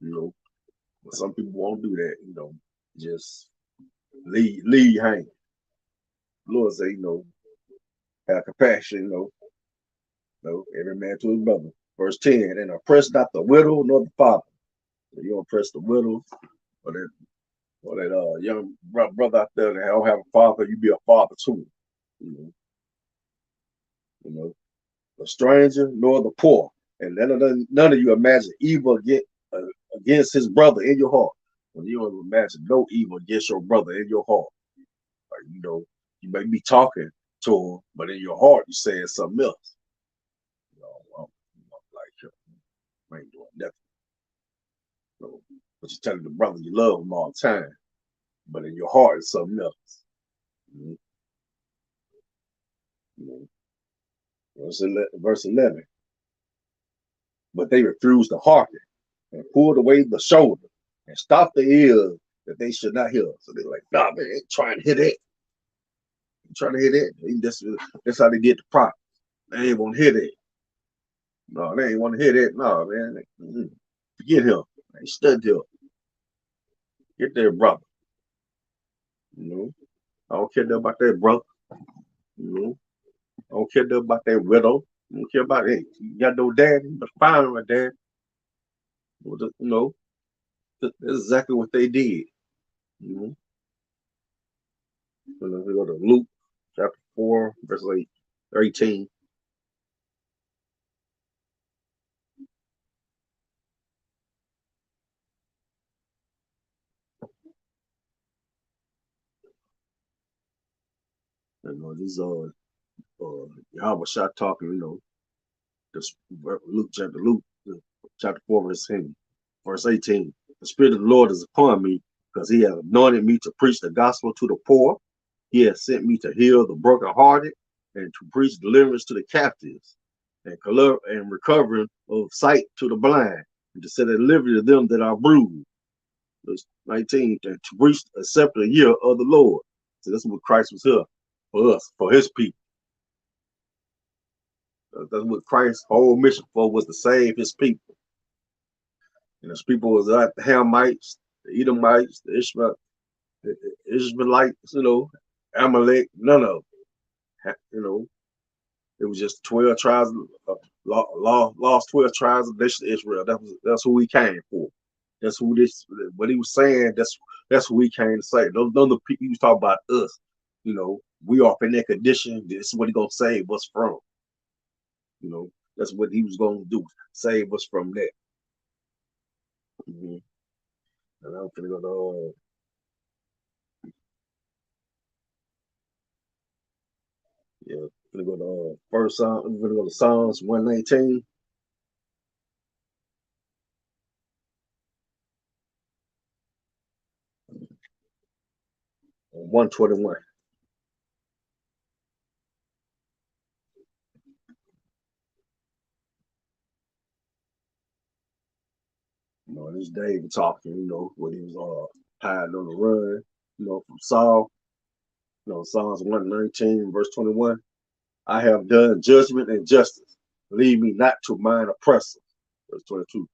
But some people won't do that, just leave hanging. The Lord say, have compassion, every man to his brother. Verse 10, and oppress not the widow nor the father. So you don't oppress the widow or that young brother out there that don't have a father, you be a father too. You know, the stranger nor the poor. And none of you imagine evil against his brother in your heart. When you don't imagine no evil against your brother in your heart. Like, you may be talking to him, but in your heart, you're saying something else. I'm like, I ain't doing nothing. But you're telling the brother you love him all the time, but in your heart, it's something else. Mm-hmm. Verse 11. But they refused to hearken and pulled away the shoulder and stopped the ears that they should not hear. So they're like, nah, man, ain't trying to hear that. Ain't trying to hear that. That's how they get the prophet. They ain't want to hear that. No, they ain't want to hear that. No, man. Forget him. They stood there. Get their brother. I don't care about their brother. I don't care about their widow. I don't care about it. You got no daddy, but find my dad. That's exactly what they did. We go to Luke chapter 4, verse 18. This Yahweh Shah talking, this Luke chapter 4, verse 18. The Spirit of the Lord is upon me, because he has anointed me to preach the gospel to the poor. He has sent me to heal the brokenhearted and to preach deliverance to the captives and recovering of sight to the blind, and to set at liberty to them that are bruised. Verse 19, and to preach a accepted year of the Lord. So that's what Christ was here for us, for his people. That's what Christ's whole mission for, was to save his people. And his people was like the Hamites, the Edomites, the Ishmaelites, Amalek, none of them. It was just 12 tribes, lost 12 tribes of the nation of Israel. That's who he came for. That's what he was saying. That's who he came to say. Those other people, he was talking about us. We are in that condition. This is what he gonna save us from. That's what he was gonna do. Save us from that. And I'm gonna go to gonna go to first Psalm. I'm gonna go to Psalms 119. 121. This David talking, when he was hiding on the run, from Saul. Psalms 119, verse 21. I have done judgment and justice. Lead me not to mine oppressor. Verse 22.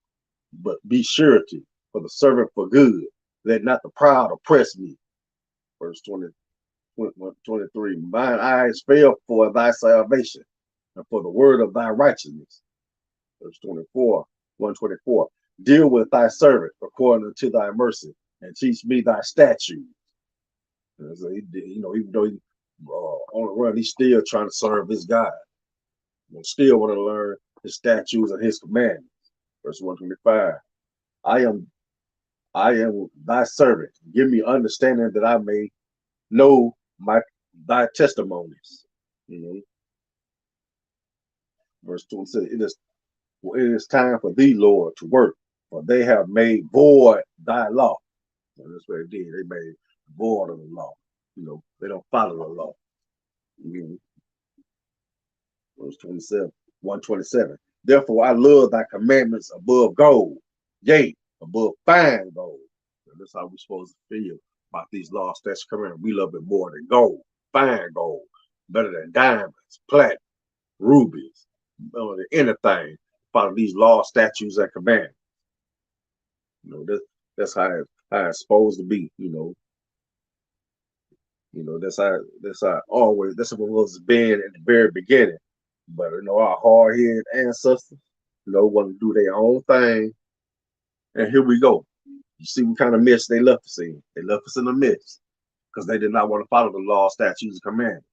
But be surety for the servant for good. Let not the proud oppress me. Verse 23. Mine eyes fail for thy salvation and for the word of thy righteousness. Verse 24. 124. Deal with thy servant according to thy mercy and teach me thy statutes. So he did, even though he on the run, he's still trying to serve his God. Still want to learn his statutes and his commandments. Verse 125. I am I am thy servant. Give me understanding that I may know my thy testimonies. You know, verse 26. It is time for thee, Lord, to work, for they have made void thy law. And that's what they did. They made void of the law. They don't follow the law. You know, verse 27, 127. Therefore, I love thy commandments above gold, yea, above fine gold. And that's how we're supposed to feel about these laws, statutes, commandments. We love it more than gold, fine gold, better than diamonds, platinum, rubies, better than anything. Follow these laws, statutes, and commandments. That's how it's supposed to be. That's how always. That's what it was been in the very beginning. But our hard-headed ancestors, want to do their own thing. And here we go. You see what kind of mess they left us in. They left us in a mess because they did not want to follow the law, statutes, and commandments.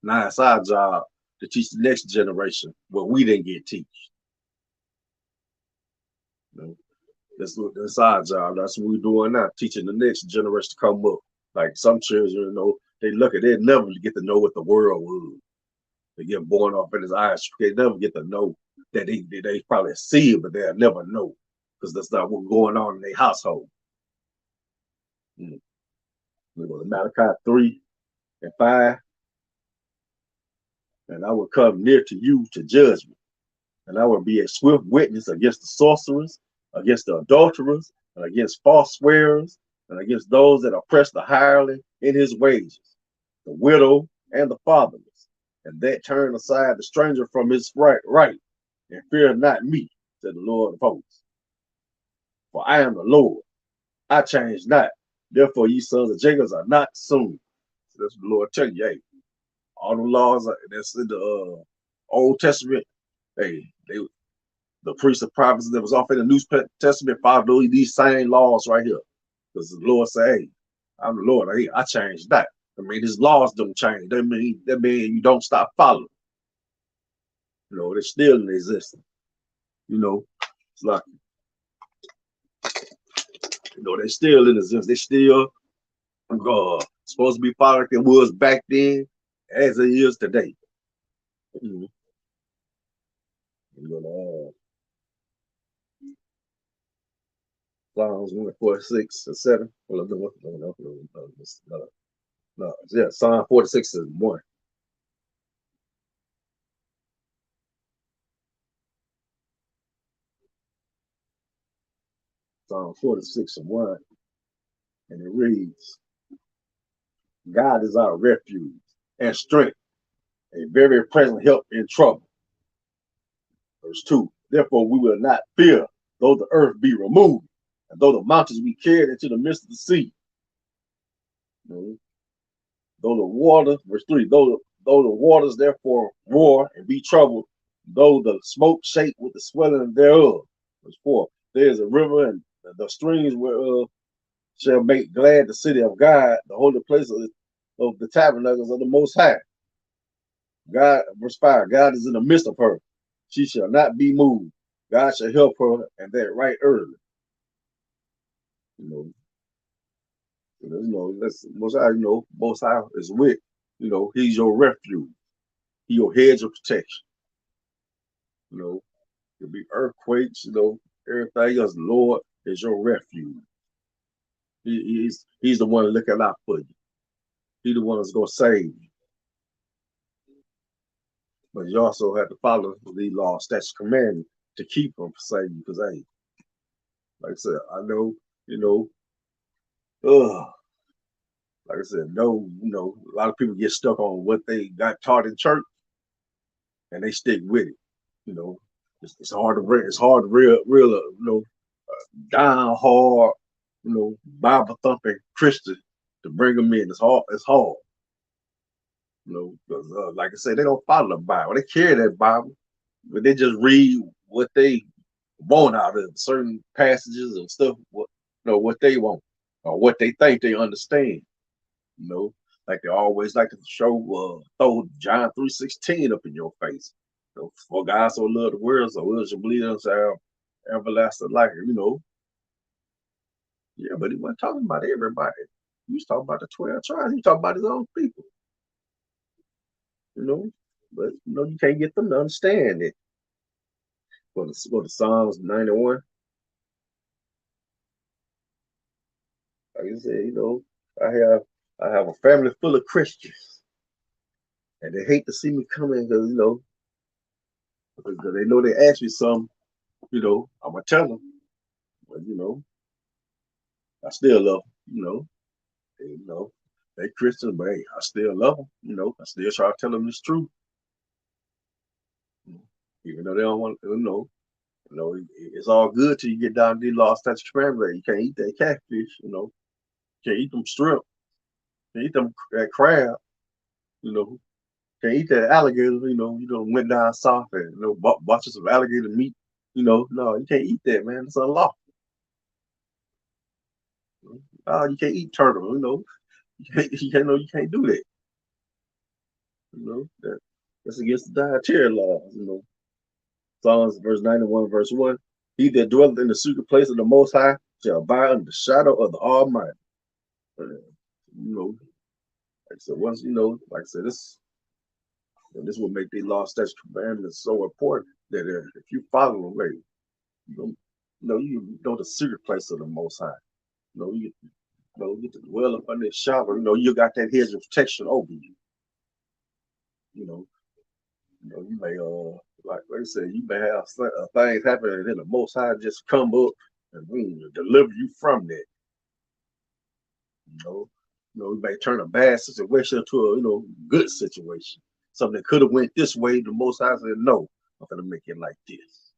Now it's our job to teach the next generation what we didn't get teach. That's our job. That's what we're doing now, teaching the next generation to come up. Like some children, they never get to know what the world was. They get born off in his eyes. They never get to know that they probably see it, but they'll never know because that's not what's going on in their household. We go to Malachi 3:5. And I will come near to you to judgment, and I will be a swift witness against the sorcerers, against the adulterers, and against false swearers, and against those that oppress the hireling in his wages, the widow and the fatherless, and that turn aside the stranger from his right, and fear not me, said the Lord of hosts. For I am the Lord, I change not. Therefore, ye sons of Jacob are not soon. So that's what the Lord tell you. Hey, all the laws that's in the Old Testament, the priests and prophets that was off in the New Testament follow these same laws right here. Because the Lord say, hey, I'm the Lord. I changed that. I mean, these laws don't change. That mean you don't stop following. They're still in existence. It's like, they're still in existence. They still supposed to be followed like it was back then, as it is today. Psalms 146:7. Well, no. Yeah, Psalm 46:1. Psalm 46:1. And it reads, God is our refuge and strength, a very present help in trouble. Verse 2. Therefore we will not fear, though the earth be removed, and though the mountains be carried into the midst of the sea. Though the water, verse 3, though the waters therefore roar and be troubled, though the smoke shake with the swelling thereof. Verse 4, there is a river, and the streams whereof shall make glad the city of God, the holy place of the tabernacles of the Most High. God, verse 5, God is in the midst of her. She shall not be moved. God shall help her, and that right early. That's Most High, Most High is with, he's your refuge. He your hedge of protection. There'll be earthquakes, everything else. The Lord is your refuge. He's the one looking out for you. He's the one that's gonna save you. But you also have to follow the law, statutes, commandments to keep them saved. Because hey, like I said, I know, like I said, no, a lot of people get stuck on what they got taught in church, and they stick with it. It's hard to real, down hard, Bible thumping Christian to bring them in. It's hard. It's hard. Because like I said, they don't follow the Bible. They carry that Bible, but they just read what they want out of certain passages and stuff. What they want or what they think they understand. You know, like they always like to show throw John 3:16 up in your face. You know, for God so loved the world, so we should believe us have everlasting life. You know, yeah, but he wasn't talking about everybody. He was talking about the 12 tribes. He was talking about his own people. You know, but you know you can't get them to understand it. For the Psalms 91, like I said, you know, I have I have a family full of Christians, and they hate to see me coming because you know because they know they ask me something. You know, I'm gonna tell them, but you know, I still love them. You know, they Christians, but hey, I still love them. You know, I still try to tell them this truth, even though they don't want. You know, it's all good till you get down to the lost touch cranberry. You can't eat that catfish. You know, you can't eat them shrimp. You can't eat them that crab. You know, can't eat that alligator. You know, went down south and bought bunches of alligator meat. You know, no, you can't eat that, man. It's unlawful. Oh, you can't eat turtle. You know, you can't do that. You know, that's against the dietary laws. You know, Psalms verse 91, verse 1. He that dwelleth in the secret place of the Most High shall abide under the shadow of the Almighty. You know, like I said, once you know, like I said, this will make the law, statute, commandments so important that if you follow them, right, you know the secret place of the Most High. You get to dwell up under the shadow. You know, you got that hedge of protection over you. You know, you may like I said, you may have things happen, and then the Most High just come up and deliver you from that. You know, you may turn a bad situation to a good situation. Something that could have went this way, the Most High said, "No, I'm gonna make it like this,"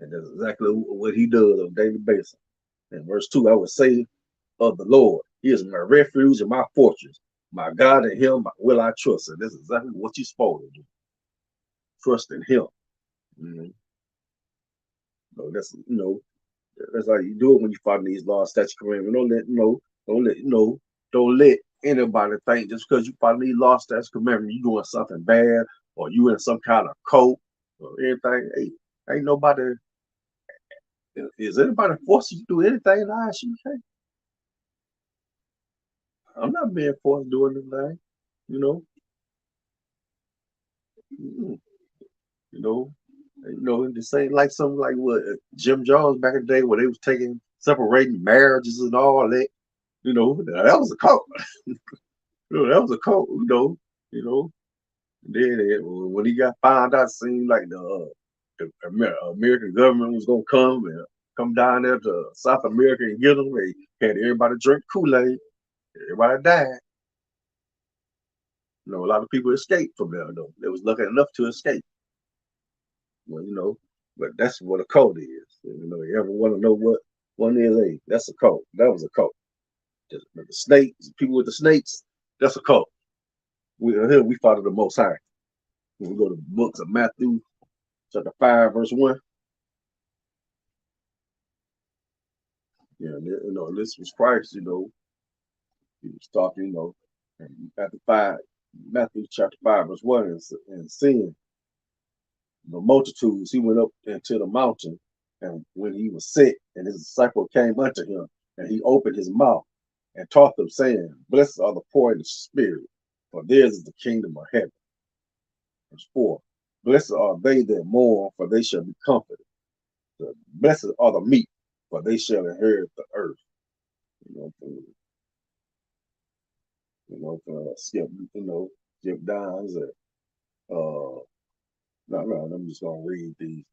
and that's exactly what He does on a daily basis. In verse 2, I would say of the Lord, He is my refuge and my fortress, my God, in Him will I trust. And that's exactly what you're supposed to do. Trust in Him. Mm-hmm. That's how you do it when you follow these laws, statutes, commandments. Don't let anybody think just because you follow these laws, statutes, commandments, you doing something bad or you in some kind of cult or anything. Hey, ain't nobody. Is anybody forcing you to do anything I ask you? Hey, I'm not being forced to do anything. You know, mm, you know, this ain't like something like what Jim Jones back in the day where they was separating marriages and all that. That was a cult. That was a cult. You know. Then when he got found out, it seemed like the American government was gonna come down there to South America and get them. They had everybody drink Kool-Aid. Everybody died. A lot of people escaped from there though. They was lucky enough to escape. Well, but that's what a cult is. You ever want to know what one is? Hey, that's a cult. That was a cult. The snakes, people with the snakes, that's a cult. We follow the Most High. When we go to the books of Matthew, chapter 5, verse 1. Yeah, this was Christ, he was talking, Matthew chapter 5, verse 1, and seeing the multitudes, he went up into the mountain, and when he was set, and his disciple came unto him, and he opened his mouth and taught them, saying, Blessed are the poor in the spirit, for theirs is the kingdom of heaven. Verse 4. Blessed are they that mourn, for they shall be comforted. Blessed are the meek, for they shall inherit the earth. You know, from, Skip Downs. No, I'm just gonna read these.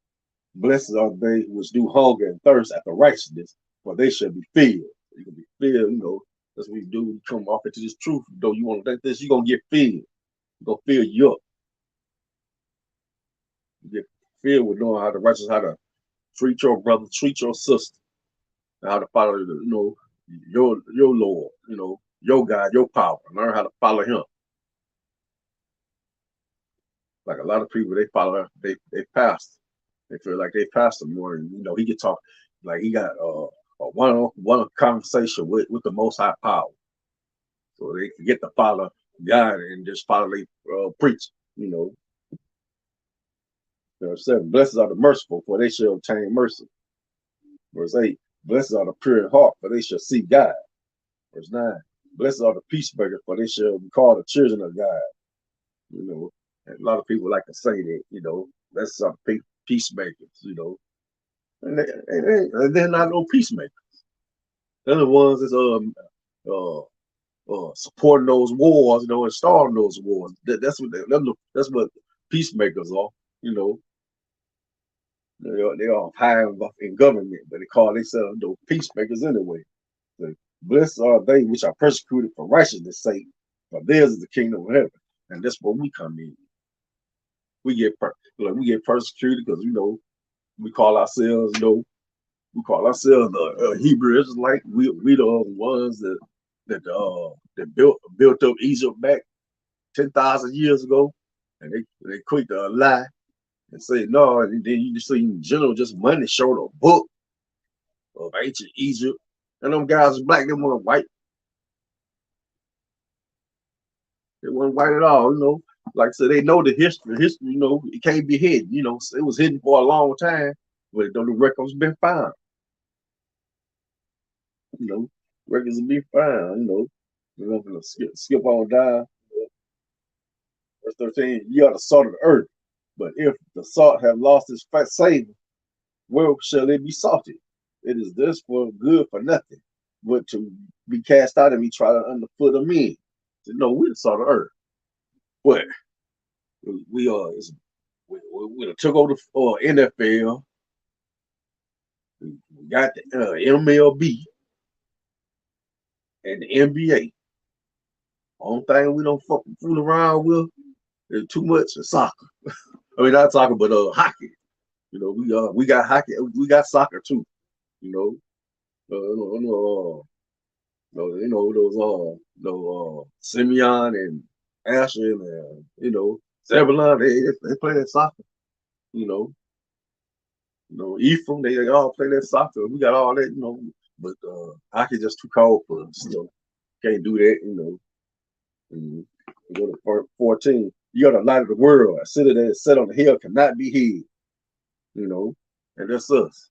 Blessed are they which do hunger and thirst after righteousness, for they shall be filled. You can be filled, that's what you do. You come off into this truth. Though you want to think this, you're gonna get filled. You're gonna fill you up. You get filled with knowing how to righteous, how to treat your brother, treat your sister, and how to follow your Lord, your God, your power. Learn how to follow him. Like a lot of people, they follow they pastor. They feel like they pastor more, and he can talk like he got a one conversation with the Most High Power, so they can get to follow God and just follow they preach. You know, verse 7, blessed are the merciful, for they shall obtain mercy. Verse 8, blessed are the pure in heart, for they shall see God. Verse 9, blessed are the peacemakers, for they shall be called the children of God. You know, and a lot of people like to say that, you know, blessed are the peacemakers, you know, and they're not no peacemakers. They're the ones that's uh, supporting those wars, you know, and starting those wars. That's what peacemakers are, you know. They are high in government, but they call themselves those peacemakers anyway. So, blessed are they which are persecuted for righteousness' sake, for theirs is the kingdom of heaven. And that's where we come in. We get persecuted because, you know, we call ourselves, you know, we call ourselves the Hebrew Israelite. We the ones that built up Egypt back 10,000 years ago, and they quick to lie and say no, and then you just see in general just money showed a book of ancient Egypt, and them guys was black, they weren't white, they weren't white at all, you know. Like I said, they know the history, you know, it can't be hidden, you know. It was hidden for a long time, but the records been found, you know. Records have been found, you know. We're gonna skip on down. Verse 13, ye are the salt of the earth, but if the salt have lost its fat savor, where shall it be salted? It is this for good for nothing, but to be cast out and be trodden underfoot of men. So, no, we're the salt of the earth. But we are we took over the NFL. We got the MLB and the NBA. Only thing we don't fool around with is too much soccer. I mean, not soccer, but hockey. You know, we got hockey, we got soccer too. You know, you know those Simeon and Asher and you know Zebulon, they play that soccer. You know, Ephraim, they all play that soccer. We got all that, you know, but hockey just too cold for us. So can't do that, you know. And go to 14. You are the light of the world. A city that is set on the hill cannot be hid. You know, and that's us.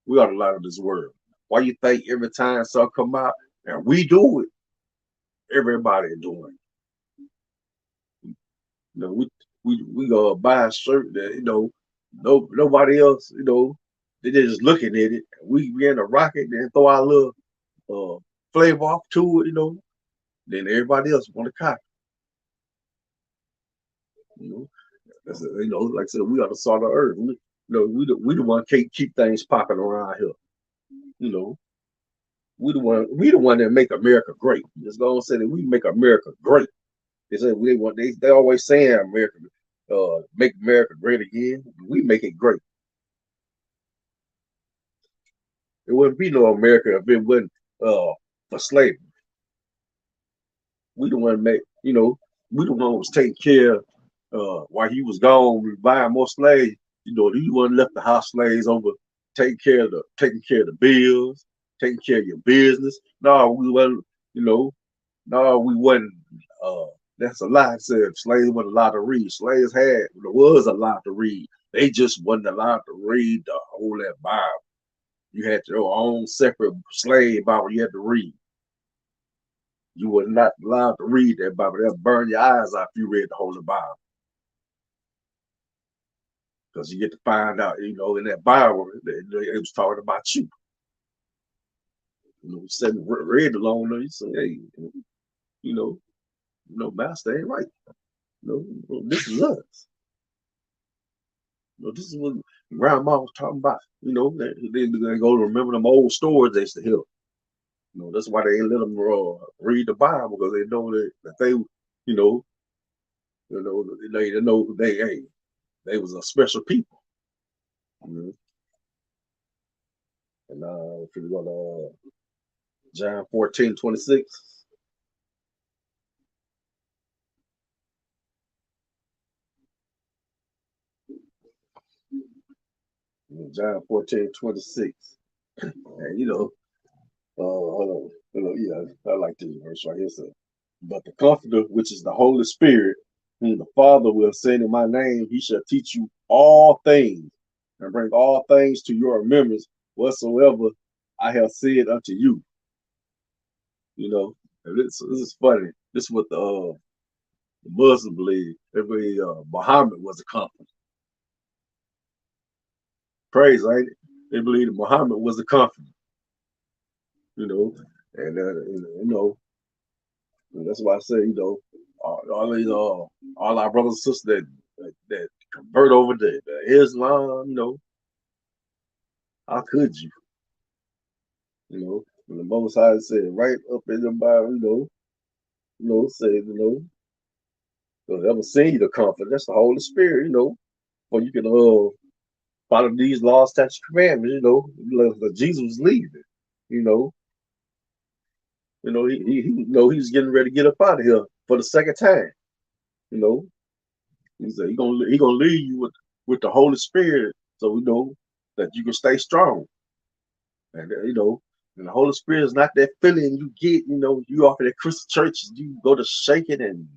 We are the light of this world. Why you think every time something come out and we do it, everybody doing it? You know, we go buy a shirt that, you know, nobody else, you know, they just looking at it. We in a rocket, then throw our little flavor off to it, you know. Then everybody else want to copy. You know, you know, like I said, we are the salt of the earth. We the one keep things popping around here. You know, we the one that make America great. Just gonna say that we make America great. They say they always saying America, make America great again. We make it great. It wouldn't be no America if it wasn't for slavery. We the one make, you know, we the one was taking care while he was gone, we buying more slaves. You know, you wasn't left the house slaves over taking care of the bills, taking care of your business. No, we wasn't, you know, no, we wasn't that's a lie. It said slaves weren't allowed to read. Slaves was allowed to read. They just wasn't allowed to read the whole that Bible. You had your own separate slave Bible you had to read. You were not allowed to read that Bible. They'll burn your eyes out if you read the Holy Bible. Because you get to find out, you know, in that Bible, it was talking about you. You know, sitting read along there, you say, hey, master ain't right. This is us. This is what grandma was talking about. You know, they go to remember them old stories they used to hear. That's why they ain't let them read the Bible because they know that they, they know they was a special people. You And if you go to John 14:26, John 14:26, and Hold on. Yeah, I like this verse right here. So, but the Comforter, which is the Holy Spirit, whom the Father will send in my name, he shall teach you all things and bring all things to your remembrance whatsoever I have said unto you. You know, and this is funny. This is what the Muslims believe. They believe Muhammad was a comforter. Praise, ain't it? They believe that Muhammad was a comforter. You know, and and that's why I say, all these all our brothers and sisters that convert over to Islam, how could you? When the Most High said right up in the Bible, say, ever seen you the comfort. That's the Holy Spirit, or you can follow these laws, statutes, commandments, like Jesus was leaving, you know, he's getting ready to get up out of here for the second time, you know. He said he gonna lead you with the Holy Spirit, so that you can stay strong. And and the Holy Spirit is not that feeling you get, you off at that Christian church, you go to shaking and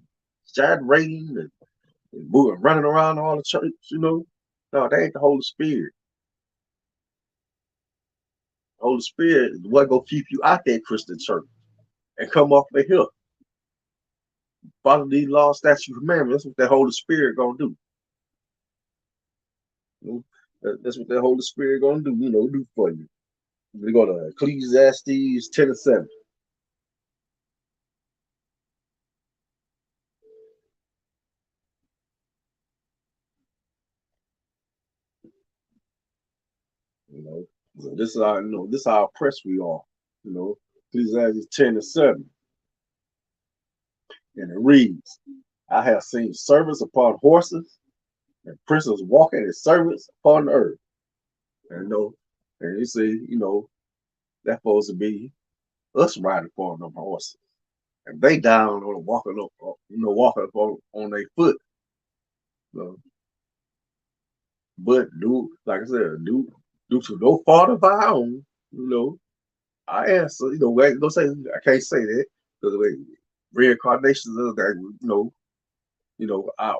gyrating and moving, running around all the church, No, that ain't the Holy Spirit. The Holy Spirit is what gonna keep you out that Christian church and come off the hill. Follow these laws, statutes, commandments. That's what that Holy Spirit gonna do. That's what that Holy Spirit gonna do, do for you. We go to Ecclesiastes 10:7. You know, so this is how oppressed we are. Ecclesiastes 10:7, and it reads, "I have seen servants upon horses, and princes walking as servants upon the earth." And and you see, that's supposed to be us riding upon them horses, and they down or walking up, walking up on their foot. You know? But like I said, due to no fault of our own, I answer, don't say I can't say that because reincarnations of that,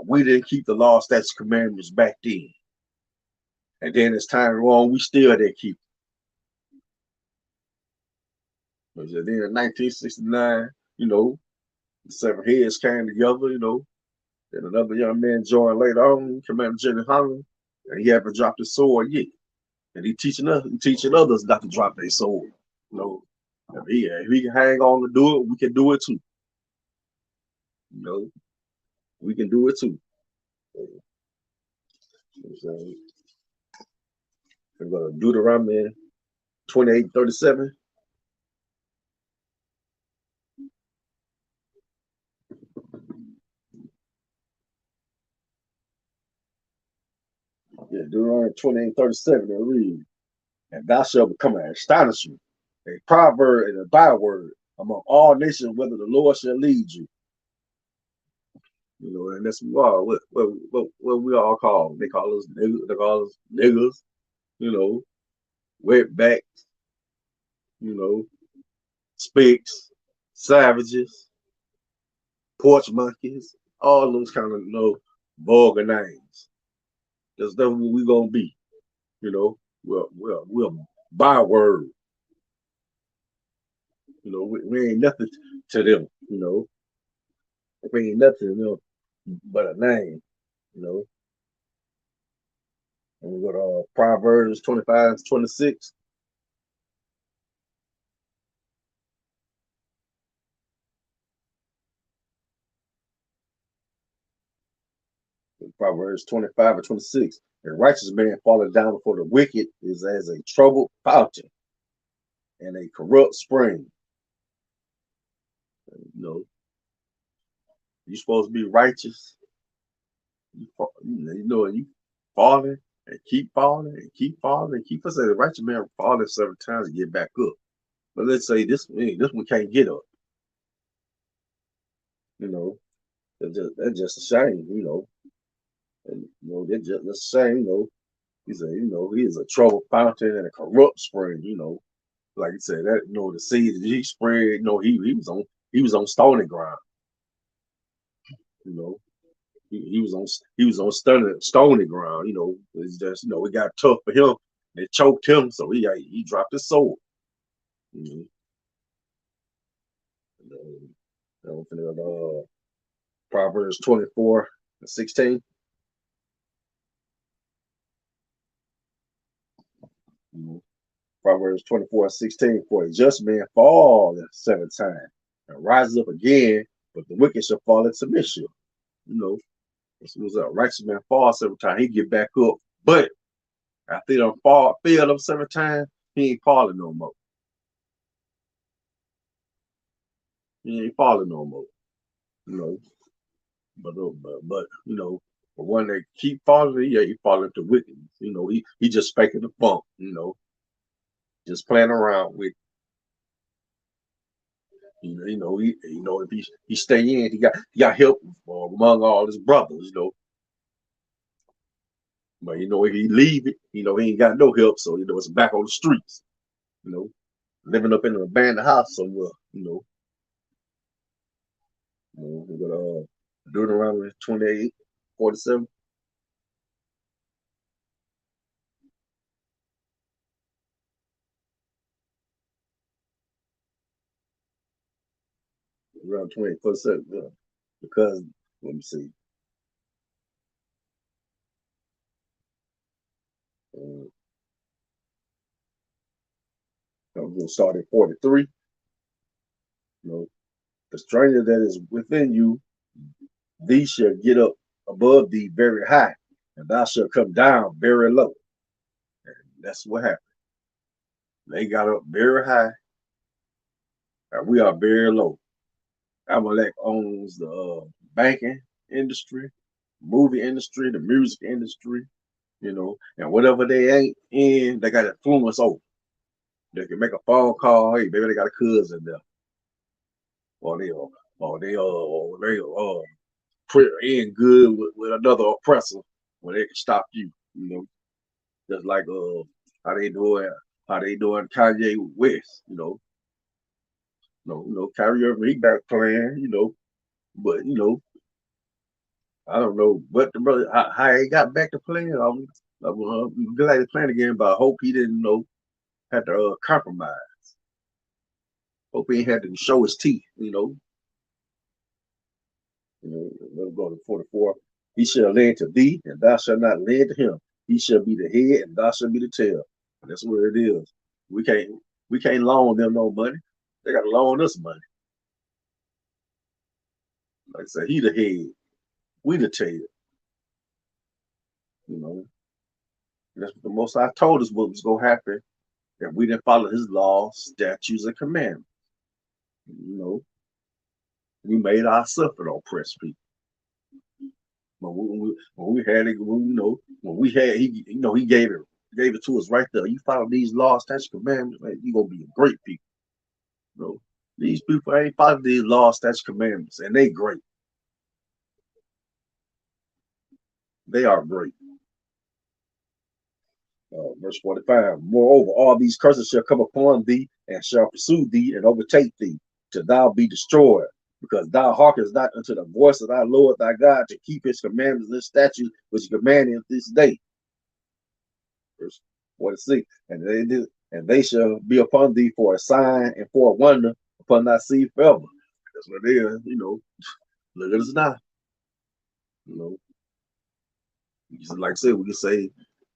we didn't keep the law, statutes, commandments back then, and then as time wrong, we still didn't keep. Then in 1969, the seven heads came together, and another young man joined later on, Commander General Holland, and he haven't dropped his sword yet, and teaching others not to drop their sword. You know, if he can hang on to do it, we can do it too. We can do it too. So, we're gonna Deuteronomy 28:37. Yeah, Deuteronomy 28:37. It reads, "And thou shalt become an astonishment, a proverb and a byword among all nations, whether the Lord shall lead you." And that's what we all call. They call us niggas. They call us niggas. You know, wetbacks. You know, spicks, savages, porch monkeys, all those kind of vulgar names. That's what we gonna be. We'll byword. We ain't nothing to them. We ain't nothing but a name. You know, and we go to Proverbs 25:26. Proverbs 25:26. A righteous man falling down before the wicked is as a troubled fountain and a corrupt spring. You know, you're supposed to be righteous. You falling and keep falling and keep falling and keep. Let's say the righteous man falling several times to get back up. But let's say this one can't get up. You know, that's just a shame. And that's a shame. He said, he is a troubled fountain and a corrupt spring. like you said, that the seeds he spread, he was on stony ground, you know. He was on stony ground, It's just it got tough for him. They choked him, so he dropped his sword. You Proverbs 24:16. Mhm. Proverbs 24:16. For a just man fall 7 times and rises up again, but the wicked shall fall into mischief. You know, this was a righteous man fall 7 times, he get back up. But after he done failed him 7 times, he ain't falling no more. He ain't falling no more. You know, but one that keep falling, yeah, he falling to wickedness. He just faking the funk. Just playing around with. If he stay in, he got help among all his brothers. But if he leave it, he ain't got no help. So it's back on the streets. You know, living up in an abandoned house somewhere. We got Deuteronomy 28:47. Around 28:47. Yeah. Because let me see. Uh, I'm gonna start at 43. You know, the stranger that is within you, thee shall get up above thee very high, and thou shalt come down very low. And that's what happened. They got up very high, and we are very low. Amalek owns the banking industry, movie industry, the music industry, and whatever they ain't in, they got influence over. They can make a phone call. Hey, maybe they got a cousin there, or they in good with another oppressor where they can stop you. Just like how they doing how they doing Kanye West. Kyrie Irving he back playing. But I don't know what the brother how he got back to playing. I'm glad he's playing again, but I hope he didn't had to compromise. Hope he had to show his teeth. Let's go to 44. He shall lend to thee, and thou shalt not lend to him. He shall be the head, and thou shalt be the tail. And that's what it is. We can't we can't loan them no money. They got to loan us money. Like I said, he the head, we the tail. You know, that's what the Most High told us what was gonna happen if we didn't follow His laws, statutes, and commandments. You know, we made ourselves an oppressed people. But when we had it, when we had, he gave it to us right there. You follow these laws, statutes, commandments, man, you gonna be a great people. These people ain't following these laws, statutes, commandments, and they great. They are great. Verse 45. Moreover, all these curses shall come upon thee and shall pursue thee and overtake thee, till thou be destroyed, because thou hearkenest not unto the voice of thy Lord thy God to keep his commandments and statutes which he commanded this day. Verse 46. And they shall be upon thee for a sign and for a wonder upon thy seed forever. That's what it is. Look at us now. You know, like I said, we can say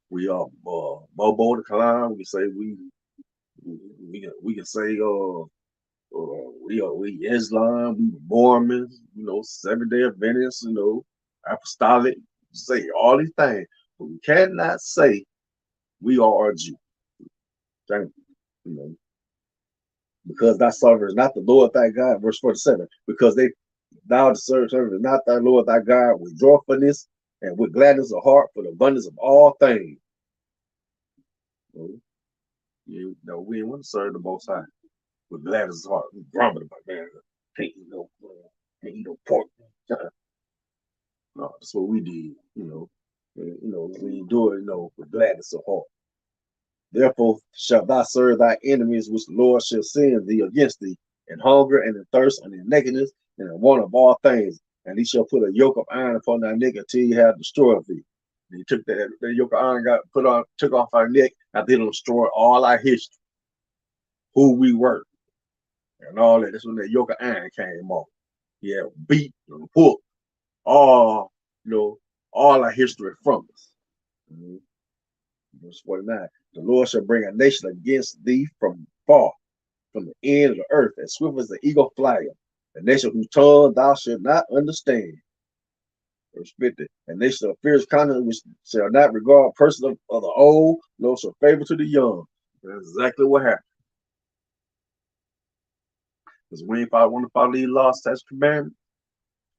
we are Bobo the Clown. We can say we can say we Islam, we Mormons, 7 Day Adventists, Apostolic. Say all these things, but we cannot say we are a Jew. Thank because thy servant is not the Lord thy God. Verse 47. Because thou the servant is not thy Lord thy God with joyfulness and with gladness of heart for the abundance of all things. We ain't want to serve the Most High with gladness of heart. We grumbling about, man, can't eat no pork. No, that's what we did. We do it, with gladness of heart. Therefore shalt thou serve thy enemies, which the Lord shall send thee against thee, in hunger and in thirst and in nakedness and in want of all things. And he shall put a yoke of iron upon thy neck until he have destroyed thee. And he took that yoke of iron, got put on, took off our neck, after he destroyed all our history, who we were, and all that. That's when that yoke of iron came off. He had beat and whooped all, all our history from us. Mm-hmm. Verse 49. The Lord shall bring a nation against thee from far, from the end of the earth, as swift as the eagle flieth. A nation whose tongue thou shalt not understand. Verse 50. A nation of fierce countenance which shall not regard persons of the old, nor shall favor to the young. That's exactly what happened. Because we ain't want to follow these laws, statutes, commandments.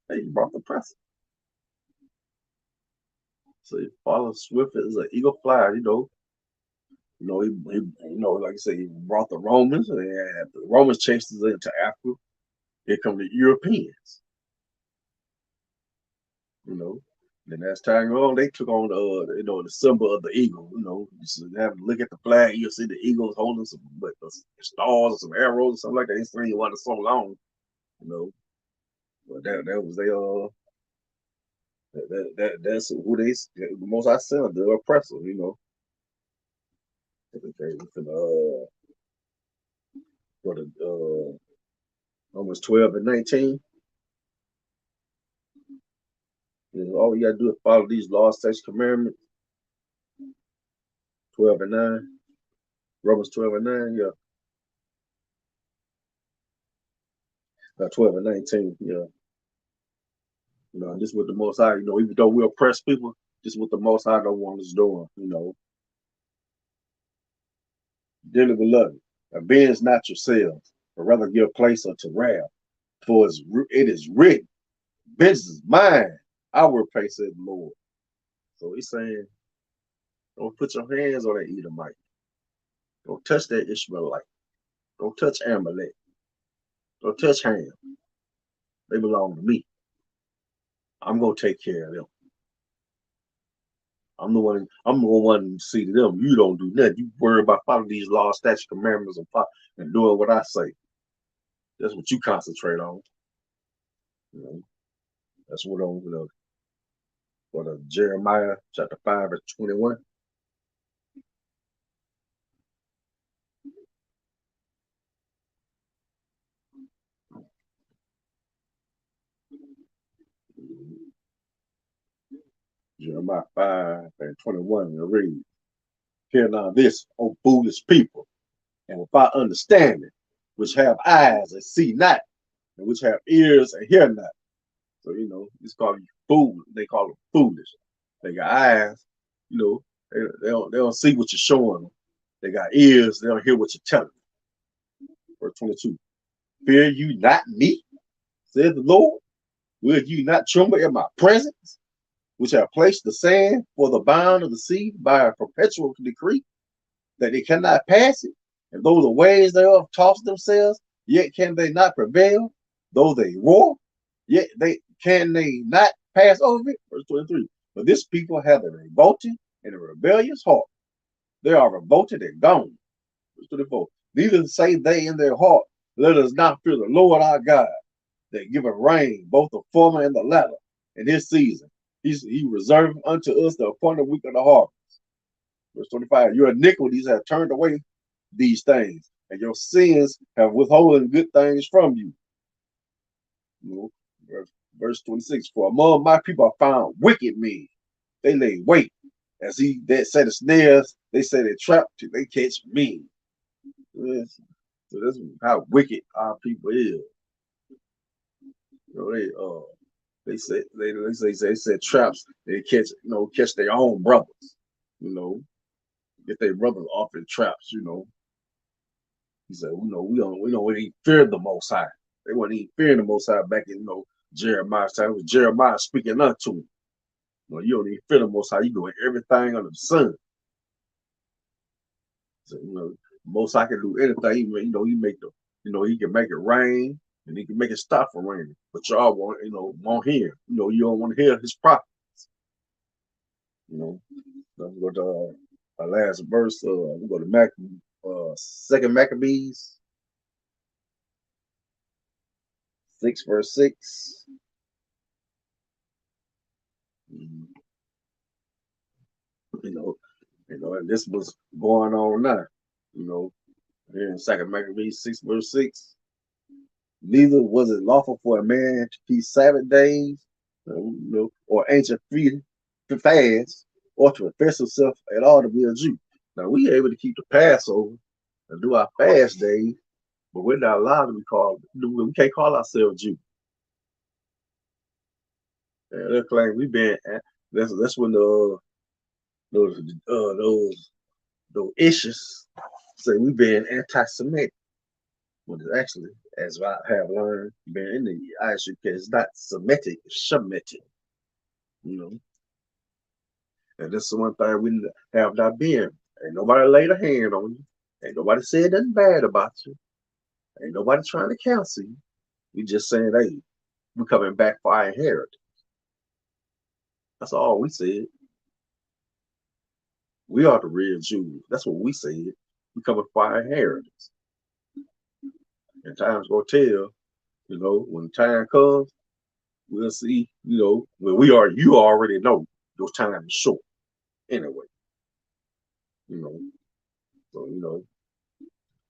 Hey, you brought the press. So he follows swift as an eagle fly, like I said, he brought the Romans, and the Romans chased us into Africa. Here come the Europeans, Then as time goes on, they took on the symbol of the eagle. You have to look at the flag, you'll see the eagles holding some stars or some arrows or something like that. It's saying why it's so long, But that was that's who the most I sell, the oppressor, Okay, for the almost 12 and 19. All you gotta do is follow these laws, statutes, commandments. 12 and 9. Romans 12 and 9, yeah. 12 and 19, yeah. This is what the Most High, even though we oppress people, this is what the Most High don't want us doing, Dearly beloved, avenge not yourselves, but rather give place unto wrath. For it is written, vengeance is mine, I will pay, said the Lord. So he's saying, don't put your hands on that Edomite. Don't touch that Ishmaelite. Don't touch Amalek. Don't touch Ham. They belong to me. I'm gonna take care of them. I'm the one to see to them. You don't do nothing. You worry about following these laws, statutes, commandments, and doing what I say. That's what you concentrate on. That's what on for the Jeremiah chapter 5 verse 21. Jeremiah 5 and 21 and read. Hear now this, O foolish people, and without understanding, which have eyes and see not, and which have ears and hear not. So, it's called fool. They call them foolish. They got eyes, they don't see what you're showing them. They got ears, they don't hear what you're telling them. Verse 22. Fear you not me, said the Lord. Will you not tremble in my presence, which have placed the sand for the bound of the sea by a perpetual decree, that they cannot pass it? And though the waves thereof toss themselves, yet can they not prevail. Though they roar, yet they not pass over it. Verse 23. But this people have a revolting and a rebellious heart. They are revolted and gone. Verse 24. Neither say they in their heart, let us not fear the Lord our God, that giveth rain, both the former and the latter, in his season. He reserved unto us the appointed week of the harvest. Verse 25. Your iniquities have turned away these things, and your sins have withholden good things from you. Verse 26. For among my people are found wicked men. They lay wait. As he that set the snares, they set a trap till they catch me. Yes. So that's how wicked our people is. They set traps. They catch their own brothers. Get their brothers off in traps. He said, we don't even fear the Most High. They weren't even fearing the Most High back in Jeremiah's time. It was Jeremiah speaking unto him. You don't even fear the Most High. You doing everything under the sun. So Most High can do anything. He make he can make it rain and he can make it stop from raining. But y'all won't hear. You don't want to hear his prophets. Let's go to our last verse. We go to Second Maccabees 6 verse 6. Mhm. You know, and this was going on now. You know, here in Second Maccabees 6 verse 6. Neither was it lawful for a man to keep Sabbath days, or ancient free to fast, or to profess himself at all to be a Jew. Now we able to keep the Passover and do our fast days, but we're not allowed to be called. We can't call ourselves Jew. And they claim we been. That's when those those issues say we been anti-Semitic. But it's actually, as I have learned, been in the Isupk, it's not Semitic, it's Shemitic. You know, and this is one thing we have not been. Ain't nobody laid a hand on you. Ain't nobody said nothing bad about you. Ain't nobody trying to counsel you. We just saying, hey, we coming back for our inheritance. That's all we said. We are the real Jews. That's what we said. We coming for our inheritance. And time's gonna tell, when time comes, we'll see, when you already know your time is short anyway, you know. So,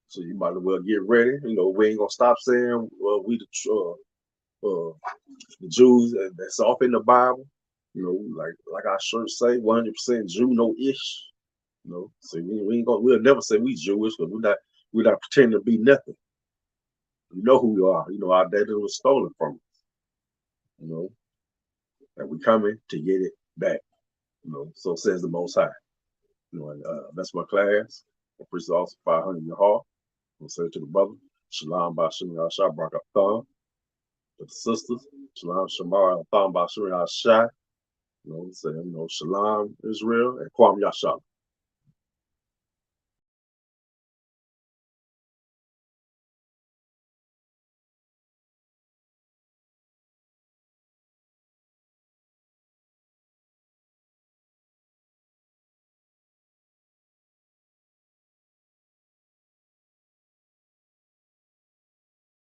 so you might as well get ready. We ain't gonna stop saying, well, we the Jews that's off in the Bible, like our church say, 100% Jew, no ish. So we ain't gonna, we'll never say we Jewish, but we're not pretending to be nothing. We know who we are. Our data was stolen from us. And we coming to get it back. So says the Most High. And that's my class. I preach also 500 in your heart. I'm say to the brother, Shalom Bashim Yashai Brakatah. To the sisters, Shalom Shamar Tham Bashim Yashai. Saying, Shalom Israel and Kwam Yashai.